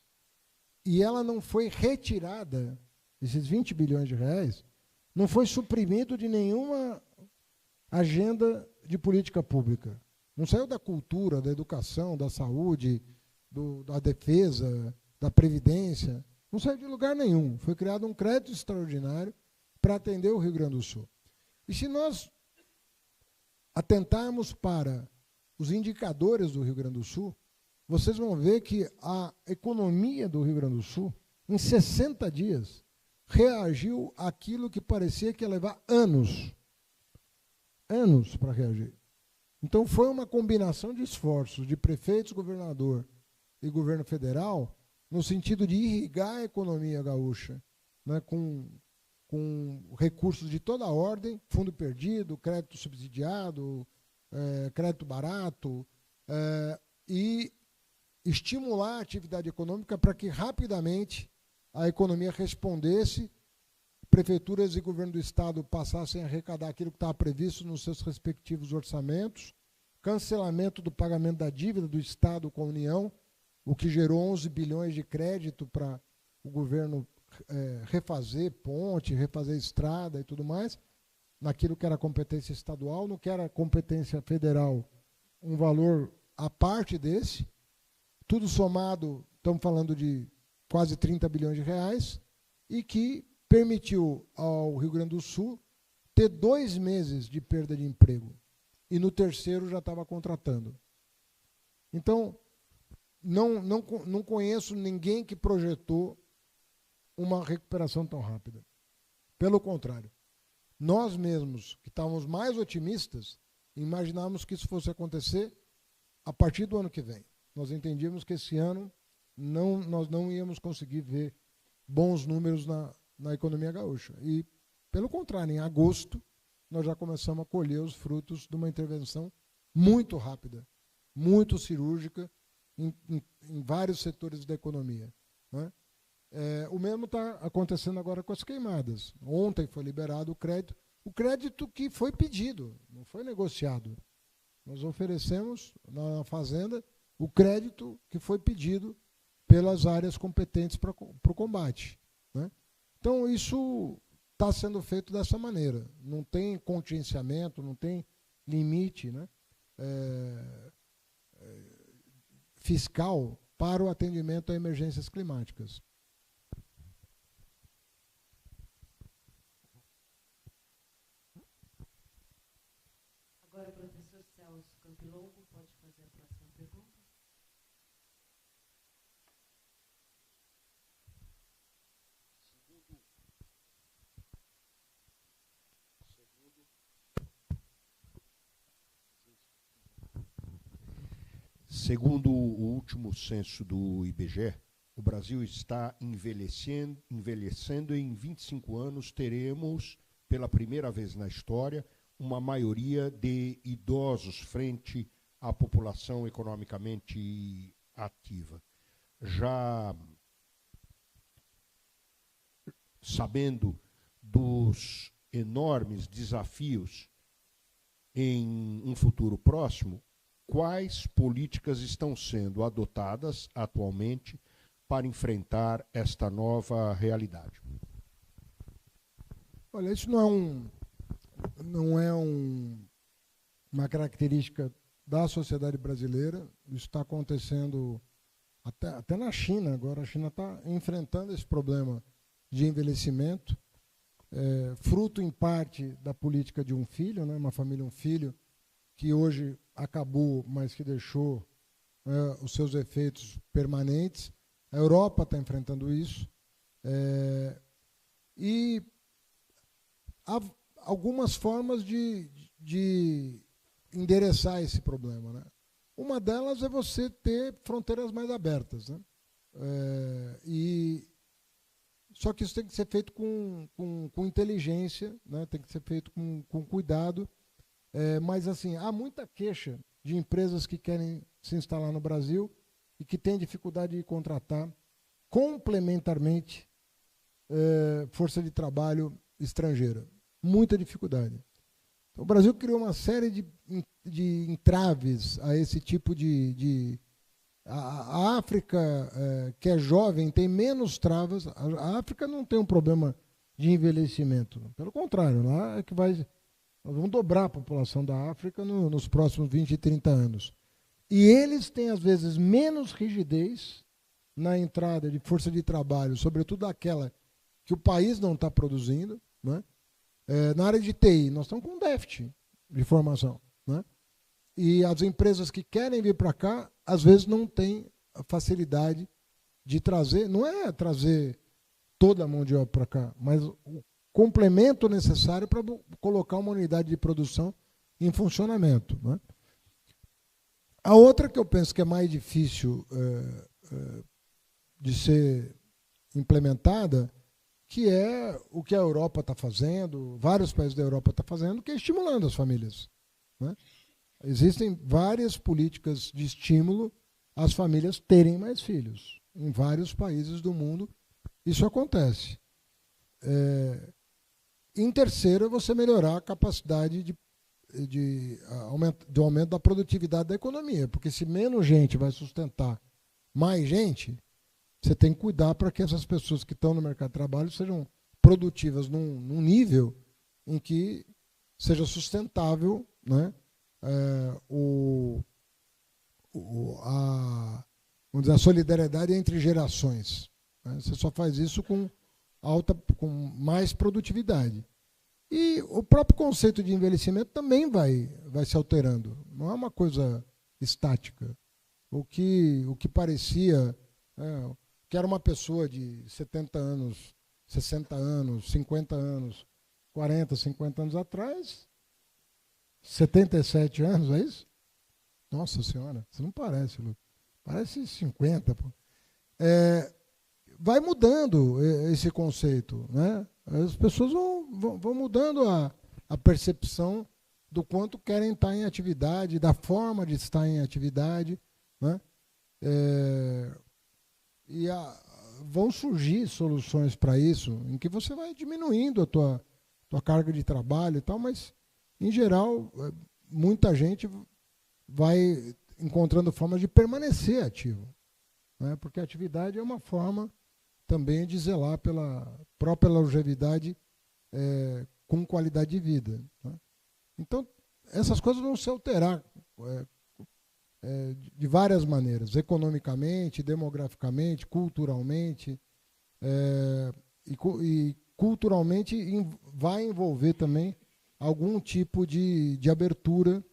A: E ela não foi retirada, esses 20 bilhões de reais, não foi suprimido de nenhuma agenda de política pública. Não saiu da cultura, da educação, da saúde, da defesa, da previdência. Não saiu de lugar nenhum. Foi criado um crédito extraordinário para atender o Rio Grande do Sul. E se nós atentarmos para os indicadores do Rio Grande do Sul, vocês vão ver que a economia do Rio Grande do Sul, em 60 dias, reagiu àquilo que parecia que ia levar anos para reagir. Então foi uma combinação de esforços de prefeitos, governador e governo federal, no sentido de irrigar a economia gaúcha, né, com recursos de toda a ordem, fundo perdido, crédito subsidiado, crédito barato, e estimular a atividade econômica para que rapidamente a economia respondesse, prefeituras e governo do Estado passassem a arrecadar aquilo que estava previsto nos seus respectivos orçamentos, cancelamento do pagamento da dívida do Estado com a União, o que gerou 11 bilhões de crédito para o governo refazer ponte, refazer estrada e tudo mais, naquilo que era competência estadual, no que era competência federal, um valor à parte desse, tudo somado, estamos falando de quase 30 bilhões de reais, e que permitiu ao Rio Grande do Sul ter 2 meses de perda de emprego, e no terceiro já estava contratando. Então, não conheço ninguém que projetou uma recuperação tão rápida. Pelo contrário, nós mesmos, que estávamos mais otimistas, imaginávamos que isso fosse acontecer a partir do ano que vem. Nós entendíamos que esse ano nós não íamos conseguir ver bons números na economia gaúcha. E, pelo contrário, em agosto, nós já começamos a colher os frutos de uma intervenção muito rápida, muito cirúrgica, em vários setores da economia, né? O mesmo está acontecendo agora com as queimadas. Ontem foi liberado o crédito que foi pedido, não foi negociado. Nós oferecemos na Fazenda o crédito que foi pedido pelas áreas competentes para o combate, né? Então, isso está sendo feito dessa maneira. Não tem contingenciamento, não tem limite, né, fiscal para o atendimento a emergências climáticas.
B: Agora o professor Celso Campilongo pode fazer a próxima pergunta.
D: Segundo o último censo do IBGE, o Brasil está envelhecendo e em 25 anos teremos, pela primeira vez na história, uma maioria de idosos frente à população economicamente ativa. Já sabendo dos enormes desafios em um futuro próximo, quais políticas estão sendo adotadas atualmente para enfrentar esta nova realidade?
A: Olha, isso não é uma característica da sociedade brasileira. Isso está acontecendo até na China. Agora a China está enfrentando esse problema de envelhecimento, fruto em parte da política de um filho, né, uma família, um filho, que hoje acabou, mas que deixou os seus efeitos permanentes. A Europa está enfrentando isso. E há algumas formas de endereçar esse problema, né? Uma delas é você ter fronteiras mais abertas, né? Só que isso tem que ser feito com inteligência, né? Tem que ser feito com cuidado. Mas assim, há muita queixa de empresas que querem se instalar no Brasil e que têm dificuldade de contratar complementarmente força de trabalho estrangeira. Muita dificuldade. Então, o Brasil criou uma série de entraves a esse tipo de... A África, que é jovem, tem menos travas. A África não tem um problema de envelhecimento. Pelo contrário, lá é que nós vamos dobrar a população da África nos próximos 20 e 30 anos. E eles têm, às vezes, menos rigidez na entrada de força de trabalho, sobretudo aquela que o país não está produzindo, né? Na área de TI, nós estamos com um déficit de formação. né? E as empresas que querem vir para cá, às vezes não têm a facilidade de trazer, não é trazer toda a mão de obra para cá, mas o complemento necessário para colocar uma unidade de produção em funcionamento, né? A outra que eu penso que é mais difícil de ser implementada, que é o que a Europa está fazendo, vários países da Europa estão fazendo, que é estimulando as famílias, né? Existem várias políticas de estímulo às famílias terem mais filhos. Em vários países do mundo isso acontece. Em terceiro, é você melhorar a capacidade de aumento da produtividade da economia, porque se menos gente vai sustentar mais gente, você tem que cuidar para que essas pessoas que estão no mercado de trabalho sejam produtivas num nível em que seja sustentável, né, vamos dizer, a solidariedade entre gerações, né? Você só faz isso com mais produtividade. E o próprio conceito de envelhecimento também vai se alterando. Não é uma coisa estática. O que parecia, que era uma pessoa de 70 anos, 60 anos, 50 anos, 40, 50 anos atrás, 77 anos, é isso? Nossa Senhora, você não parece, Lu. Parece 50. Pô. Vai mudando esse conceito, né? As pessoas vão mudando a percepção do quanto querem estar em atividade, da forma de estar em atividade, né? Vão surgir soluções para isso, em que você vai diminuindo a tua carga de trabalho e tal, mas, em geral, muita gente vai encontrando formas de permanecer ativo, né? Porque a atividade é uma forma também de zelar pela própria longevidade com qualidade de vida, né? Então, essas coisas vão se alterar de várias maneiras, economicamente, demograficamente, culturalmente, e culturalmente vai envolver também algum tipo de abertura.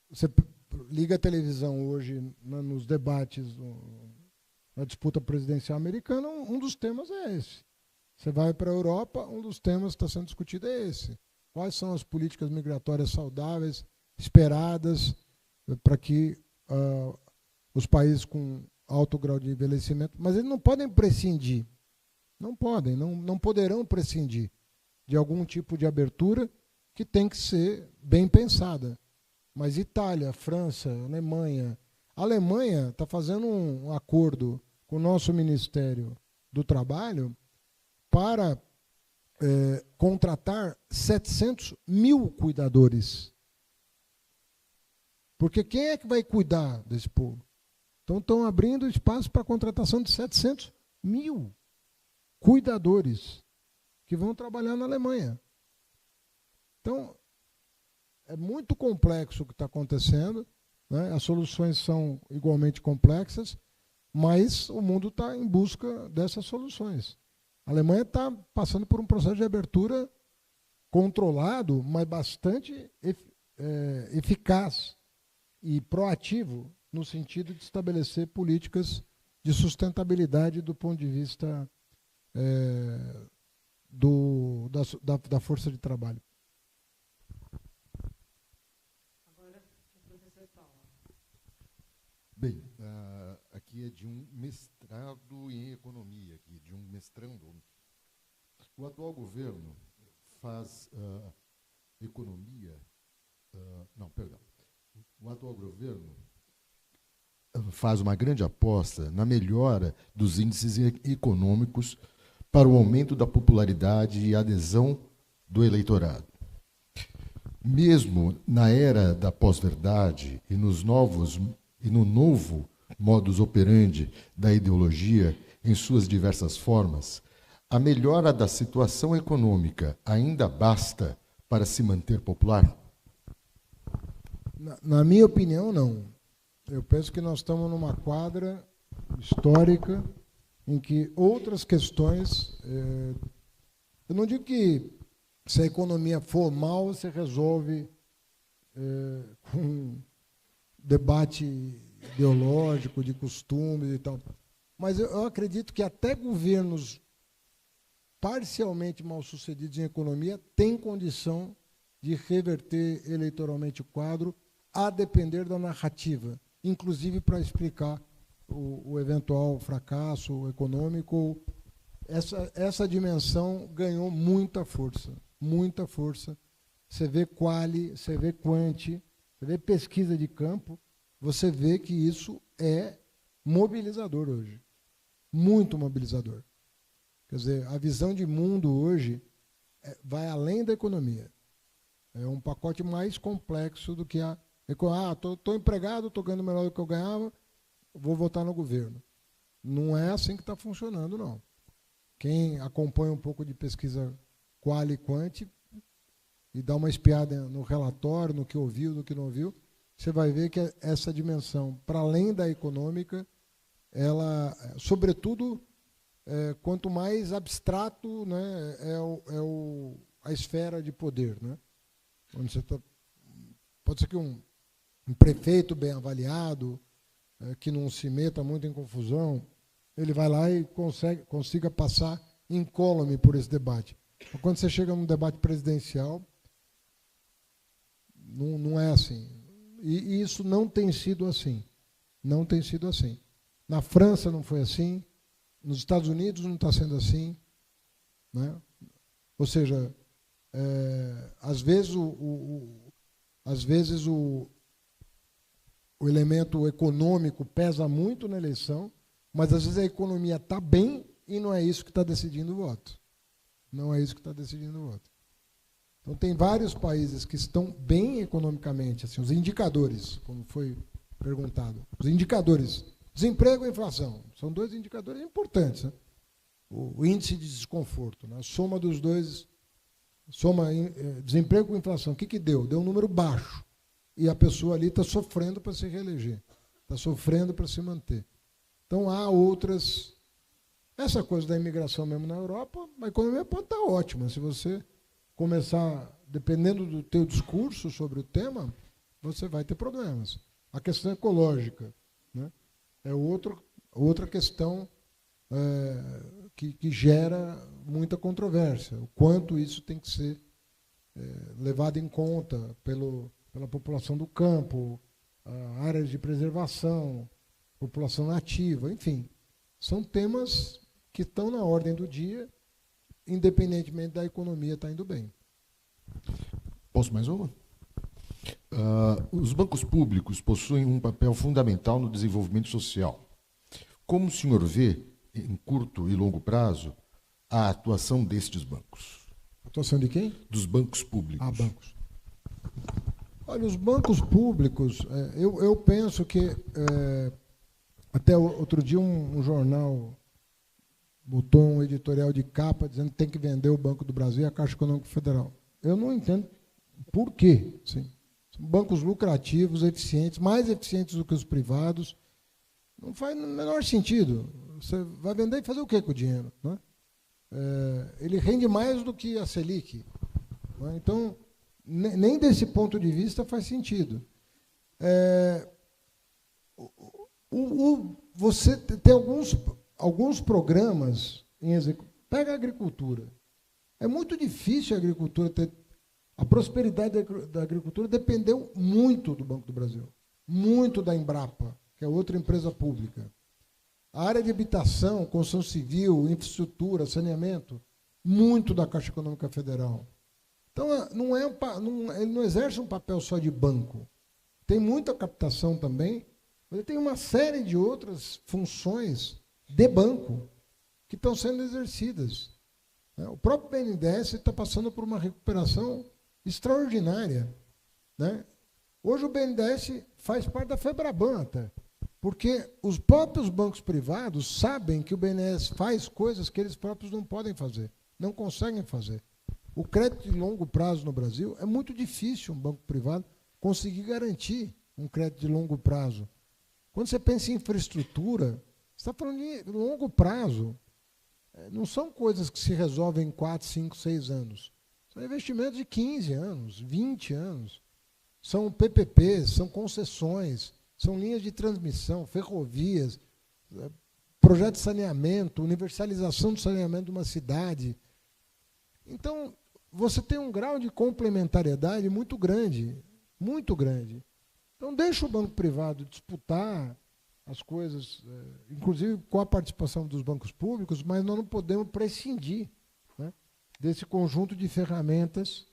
A: Você liga a televisão hoje nos debates, na disputa presidencial americana, um dos temas é esse. Você vai para a Europa, um dos temas que está sendo discutido é esse. Quais são as políticas migratórias saudáveis, esperadas, para que os países com alto grau de envelhecimento, mas eles não podem prescindir, não poderão prescindir de algum tipo de abertura que tem que ser bem pensada. Mas Itália, França, Alemanha... A Alemanha está fazendo um acordo com o nosso Ministério do Trabalho para contratar 700 mil cuidadores. Porque quem é que vai cuidar desse povo? Então estão abrindo espaço para a contratação de 700 mil cuidadores que vão trabalhar na Alemanha. Então, é muito complexo o que está acontecendo, né? As soluções são igualmente complexas, mas o mundo está em busca dessas soluções. A Alemanha está passando por um processo de abertura controlado, mas bastante eficaz e proativo no sentido de estabelecer políticas de sustentabilidade do ponto de vista da força de trabalho.
D: Bem, aqui é de um mestrado em economia, aqui, de um mestrando. O atual governo faz economia... O atual governo faz uma grande aposta na melhora dos índices econômicos para o aumento da popularidade e adesão do eleitorado. Mesmo na era da pós-verdade e no novo modus operandi da ideologia em suas diversas formas, a melhora da situação econômica ainda basta para se manter popular?
A: Na minha opinião, não. Eu penso que nós estamos numa quadra histórica em que outras questões... eu não digo que se a economia for mal, você resolve com debate ideológico, de costumes e tal. Mas eu acredito que até governos parcialmente mal-sucedidos em economia têm condição de reverter eleitoralmente o quadro, a depender da narrativa, inclusive para explicar o eventual fracasso econômico. Essa dimensão ganhou muita força, muita força. Você vê quali, você vê quanti, você vê pesquisa de campo, você vê que isso é mobilizador hoje, muito mobilizador. Quer dizer, a visão de mundo hoje vai além da economia. É um pacote mais complexo do que estou empregado, estou ganhando melhor do que eu ganhava, vou votar no governo. Não é assim que está funcionando, não. Quem acompanha um pouco de pesquisa quali e quanti e dá uma espiada no relatório, no que ouviu, no que não ouviu, você vai ver que essa dimensão, para além da econômica, ela, sobretudo, quanto mais abstrato, né, a esfera de poder, né? Onde você pode ser que um prefeito bem avaliado, que não se meta muito em confusão, ele vai lá e consiga passar incólume por esse debate. Mas quando você chega num debate presidencial, não é assim. E isso não tem sido assim. Não tem sido assim. Na França não foi assim, nos Estados Unidos não está sendo assim, né? Ou seja, às vezes o elemento econômico pesa muito na eleição, mas às vezes a economia está bem e não é isso que está decidindo o voto. Não é isso que está decidindo o voto. Então tem vários países que estão bem economicamente, assim, os indicadores, como foi perguntado, os indicadores, desemprego e inflação, são dois indicadores importantes, né? O índice de desconforto, né? A soma dos dois, desemprego com inflação, o que deu? Deu um número baixo. E a pessoa ali está sofrendo para se reeleger, está sofrendo para se manter. Então há outras. Essa coisa da imigração mesmo na Europa, a economia pode estar ótima. Se você começar, dependendo do teu discurso sobre o tema, você vai ter problemas. A questão ecológica, né, é outra questão que gera muita controvérsia. O quanto isso tem que ser levado em conta pela população do campo, áreas de preservação, população nativa, enfim. São temas que estão na ordem do dia, independentemente da economia estar indo bem.
D: Posso mais uma? Os bancos públicos possuem um papel fundamental no desenvolvimento social. Como o senhor vê, em curto e longo prazo, a atuação destes bancos?
A: Atuação de quem?
D: Dos bancos públicos.
A: Bancos. Olha, os bancos públicos, eu penso que, até outro dia um jornal botou um editorial de capa dizendo que tem que vender o Banco do Brasil e a Caixa Econômica Federal. Eu não entendo por quê. Assim. São bancos lucrativos, eficientes, mais eficientes do que os privados. Não faz o menor sentido. Você vai vender e fazer o quê com o dinheiro? Né? Ele rende mais do que a Selic. Né? Então, nem desse ponto de vista faz sentido. Você tem alguns programas em execução. Pega a agricultura. É muito difícil a agricultura ter. A prosperidade da agricultura dependeu muito do Banco do Brasil, muito da Embrapa, que é outra empresa pública. A área de habitação, construção civil, infraestrutura, saneamento, muito da Caixa Econômica Federal. Então, ele não exerce um papel só de banco. Tem muita captação também, mas ele tem uma série de outras funções de banco que estão sendo exercidas. O próprio BNDES está passando por uma recuperação extraordinária. Né? Hoje o BNDES faz parte da FEBRABAN até, porque os próprios bancos privados sabem que o BNDES faz coisas que eles próprios não podem fazer, não conseguem fazer. O crédito de longo prazo no Brasil é muito difícil um banco privado conseguir garantir um crédito de longo prazo. Quando você pensa em infraestrutura, você está falando de longo prazo. Não são coisas que se resolvem em 4, 5, 6 anos. São investimentos de 15 anos, 20 anos. São PPPs, são concessões, são linhas de transmissão, ferrovias, projeto de saneamento, universalização do saneamento de uma cidade. Então, você tem um grau de complementariedade muito grande, muito grande. Então, deixa o banco privado disputar as coisas, inclusive com a participação dos bancos públicos, mas nós não podemos prescindir, né, desse conjunto de ferramentas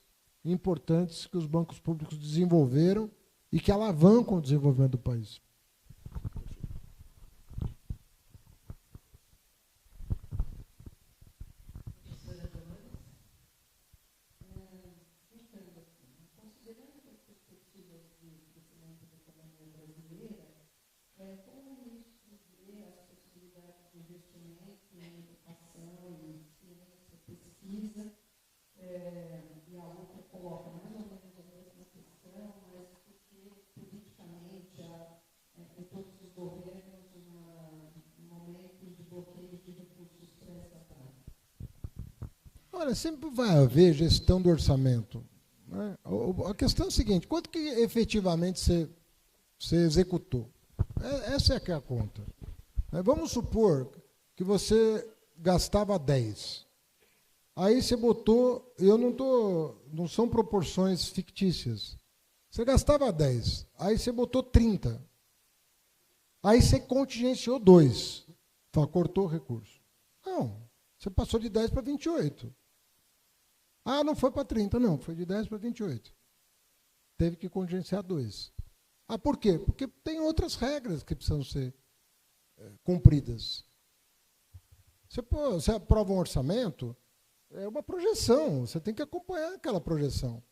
A: importantes que os bancos públicos desenvolveram e que alavancam o desenvolvimento do país. Olha, sempre vai haver gestão do orçamento, né? A questão é a seguinte: quanto que efetivamente você executou? Essa é que é a conta. Vamos supor que você gastava 10. Aí você botou, não são proporções fictícias. Você gastava 10, aí você botou 30. Aí você contingenciou 2. Cortou o recurso. Não, você passou de 10 para 28. Ah, não foi para 30, não, foi de 10 para 28. Teve que contingenciar 2. Ah, por quê? Porque tem outras regras que precisam ser cumpridas. Você aprova um orçamento, é uma projeção, você tem que acompanhar aquela projeção.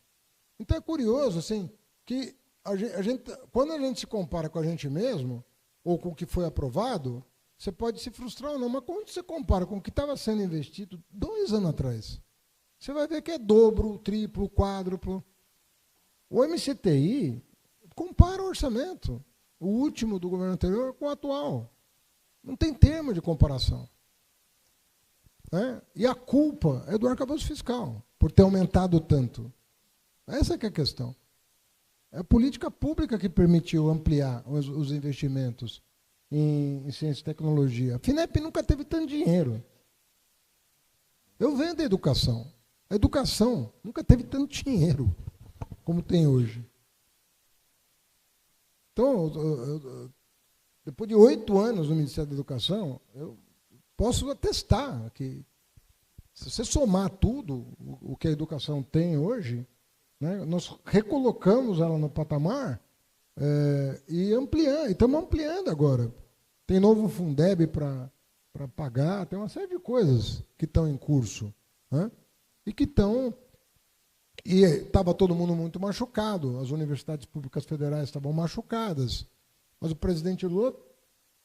A: Então é curioso, assim, que quando a gente se compara com a gente mesmo, ou com o que foi aprovado, você pode se frustrar ou não, mas quando você compara com o que estava sendo investido 2 anos atrás, você vai ver que é dobro, triplo, quádruplo. O MCTI compara o orçamento, o último do governo anterior, com o atual. Não tem termo de comparação. E a culpa é do arcabouço fiscal, por ter aumentado tanto. Essa que é a questão. É a política pública que permitiu ampliar os investimentos em ciência e tecnologia. A FINEP nunca teve tanto dinheiro. Eu venho da educação. A educação nunca teve tanto dinheiro como tem hoje. Então, depois de 8 anos no Ministério da Educação, eu posso atestar que, se você somar tudo o que a educação tem hoje, né, nós recolocamos ela no patamar e estamos ampliando agora. Tem novo Fundeb para pagar, tem uma série de coisas que estão em curso, né, e estava todo mundo muito machucado, as universidades públicas federais estavam machucadas, mas o presidente Lula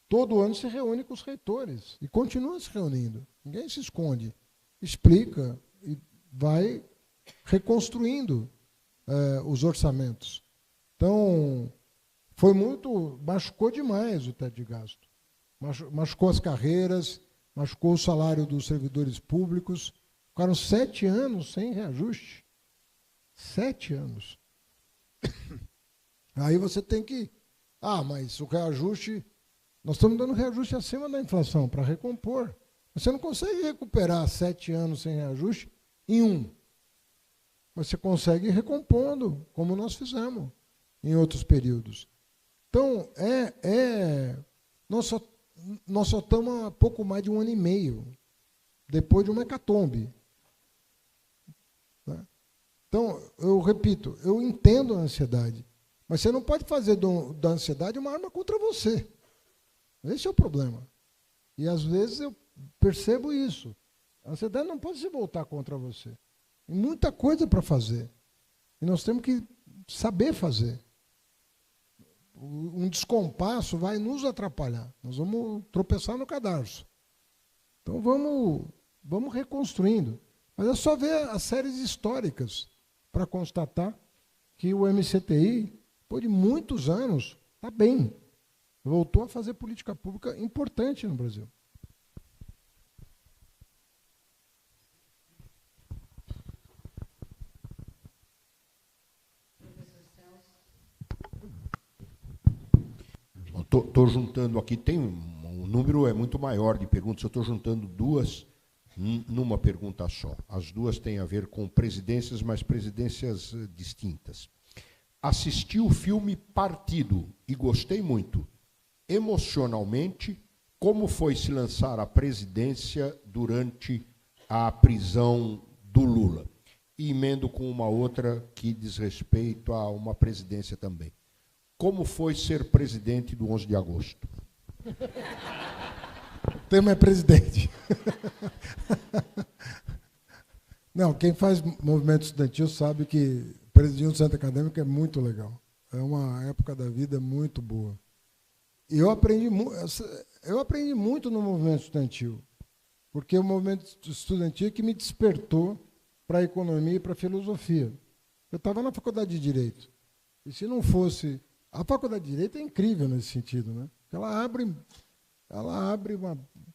A: todo ano se reúne com os reitores e continua se reunindo. Ninguém se esconde, explica e vai reconstruindo os orçamentos. Então, machucou demais o teto de gasto. Machucou as carreiras, machucou o salário dos servidores públicos. Ficaram 7 anos sem reajuste. 7 anos. Aí você tem que... mas o reajuste... Nós estamos dando reajuste acima da inflação para recompor. Você não consegue recuperar 7 anos sem reajuste em 1. Mas você consegue ir recompondo, como nós fizemos em outros períodos. Então, nós só estamos há pouco mais de 1 ano e meio, depois de uma hecatombe. Então, eu repito, eu entendo a ansiedade, mas você não pode fazer da ansiedade uma arma contra você. Esse é o problema. E, às vezes, eu percebo isso. A ansiedade não pode se voltar contra você. Tem muita coisa para fazer. E nós temos que saber fazer. Um descompasso vai nos atrapalhar. Nós vamos tropeçar no cadarço. Então, vamos reconstruindo. Mas é só ver as séries históricas para constatar que o MCTI, depois de muitos anos, está bem. Voltou a fazer política pública importante no Brasil.
D: Estou juntando aqui, tem um número muito maior de perguntas, eu estou juntando duas numa pergunta só. As duas têm a ver com presidências, mas presidências distintas. Assisti o filme Partido e gostei muito. Emocionalmente, como foi se lançar à presidência durante a prisão do Lula? E emendo com uma outra que diz respeito a uma presidência também. Como foi ser presidente do 11 de agosto?
A: O tema é presidente. Não, quem faz movimento estudantil sabe que presidir um centro acadêmico é muito legal. É uma época da vida muito boa. E eu aprendi muito no movimento estudantil, porque o movimento estudantil é que me despertou para a economia e para a filosofia. Eu estava na faculdade de Direito. E se não fosse... A faculdade de Direito é incrível nesse sentido, né? Ela abre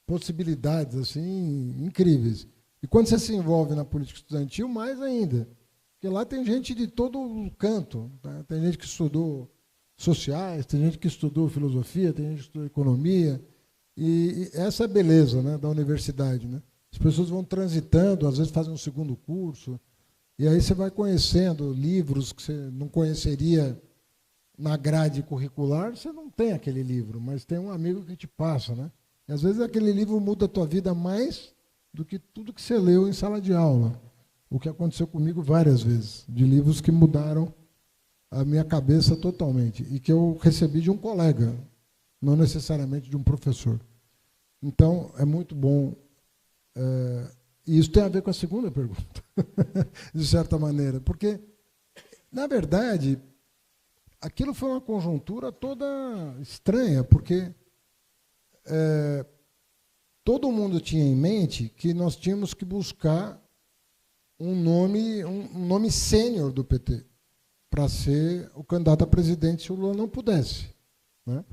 A: possibilidades assim, incríveis. E quando você se envolve na política estudantil, mais ainda. Porque lá tem gente de todo canto. Tá? Tem gente que estudou sociais, tem gente que estudou filosofia, tem gente que estudou economia. E essa é a beleza, né, da universidade. Né? As pessoas vão transitando, às vezes fazem um segundo curso, e aí você vai conhecendo livros que você não conheceria na grade curricular, você não tem aquele livro, mas tem um amigo que te passa, né? E às vezes aquele livro muda a tua vida mais do que tudo que você leu em sala de aula. O que aconteceu comigo várias vezes, de livros que mudaram a minha cabeça totalmente, e que eu recebi de um colega, não necessariamente de um professor. Então, é muito bom. E isso tem a ver com a segunda pergunta, de certa maneira, porque, na verdade, aquilo foi uma conjuntura toda estranha, porque todo mundo tinha em mente que nós tínhamos que buscar um nome sênior do PT para ser o candidato a presidente se o Lula não pudesse. Né?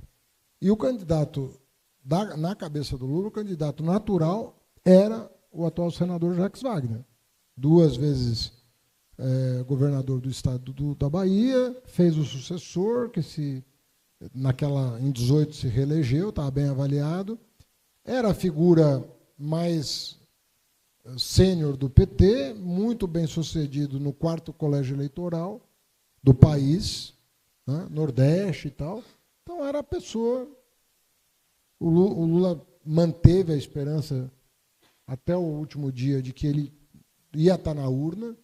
A: E o candidato, na cabeça do Lula, o candidato natural era o atual senador Jacques Wagner, 2 vezes governador do estado da Bahia, fez o sucessor, que em 18 se reelegeu, estava bem avaliado, era a figura mais sênior do PT, muito bem sucedido no 4º colégio eleitoral do país, né, Nordeste e tal. Então era a pessoa. O Lula manteve a esperança até o último dia de que ele ia estar na urna.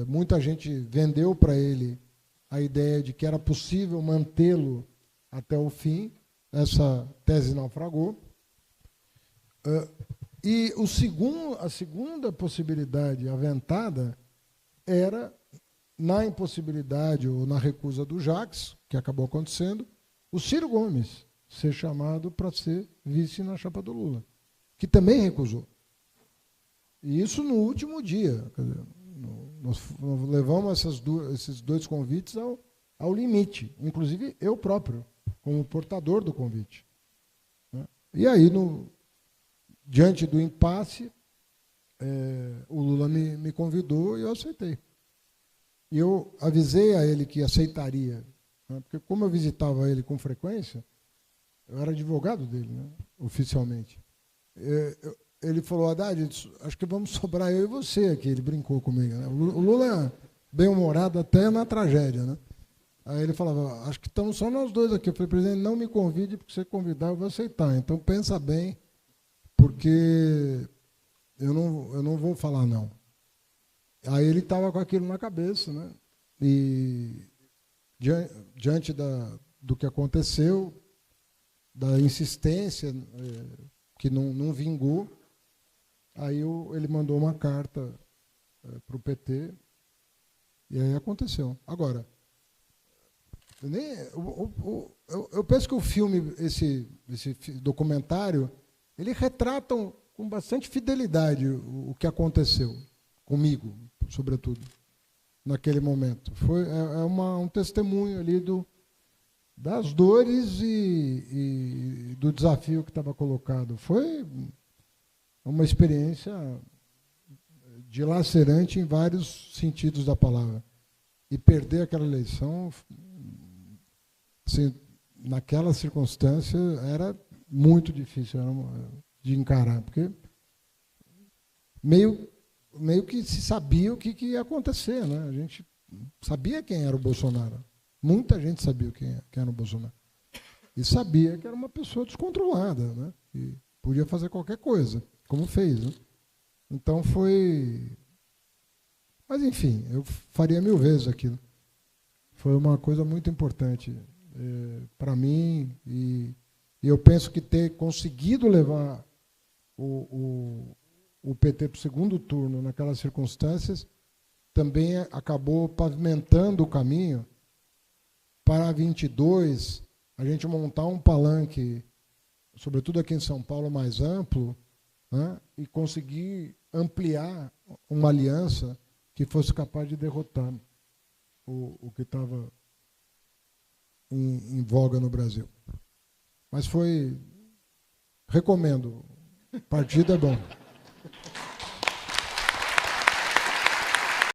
A: Muita gente vendeu para ele a ideia de que era possível mantê-lo até o fim. Essa tese naufragou. E a segunda possibilidade aventada era, na impossibilidade ou na recusa do Jacques, que acabou acontecendo, o Ciro Gomes ser chamado para ser vice na chapa do Lula, que também recusou. E isso no último dia. Quer dizer, nós levamos esses 2 convites ao limite, inclusive eu próprio, como portador do convite. Né? E aí, diante do impasse, o Lula me convidou e eu aceitei. E eu avisei a ele que aceitaria, né? Porque como eu visitava ele com frequência, eu era advogado dele, né? Oficialmente. Ele falou, Haddad, acho que vamos sobrar eu e você aqui. Ele brincou comigo. Né? O Lula é bem-humorado até na tragédia. Né? Aí ele falava, acho que estamos só nós 2 aqui. Eu falei, presidente, não me convide, porque se você convidar, eu vou aceitar. Então, pensa bem, porque eu não vou falar não. Aí ele estava com aquilo na cabeça, né? E diante do que aconteceu, da insistência que não vingou, aí eu, ele mandou uma carta para o PT, e aí aconteceu. Agora, eu penso que o filme, esse documentário, ele retrata com bastante fidelidade o que aconteceu comigo, sobretudo, naquele momento. É um testemunho ali das dores e do desafio que estava colocado. Foi uma experiência dilacerante em vários sentidos da palavra. E perder aquela eleição, assim, naquela circunstância, era muito difícil de encarar, porque meio que se sabia o que ia acontecer, né? A gente sabia quem era o Bolsonaro. Muita gente sabia quem era o Bolsonaro. E sabia que era uma pessoa descontrolada, né? E podia fazer qualquer coisa, como fez. Né? Então foi... Mas, enfim, eu faria 1000 vezes aquilo. Foi uma coisa muito importante para mim, e eu penso que ter conseguido levar o PT para o segundo turno naquelas circunstâncias também acabou pavimentando o caminho para 22, a gente montar um palanque, sobretudo aqui em São Paulo, mais amplo, né, e conseguir ampliar uma aliança que fosse capaz de derrotar o que estava em voga no Brasil. Mas recomendo, partido é bom.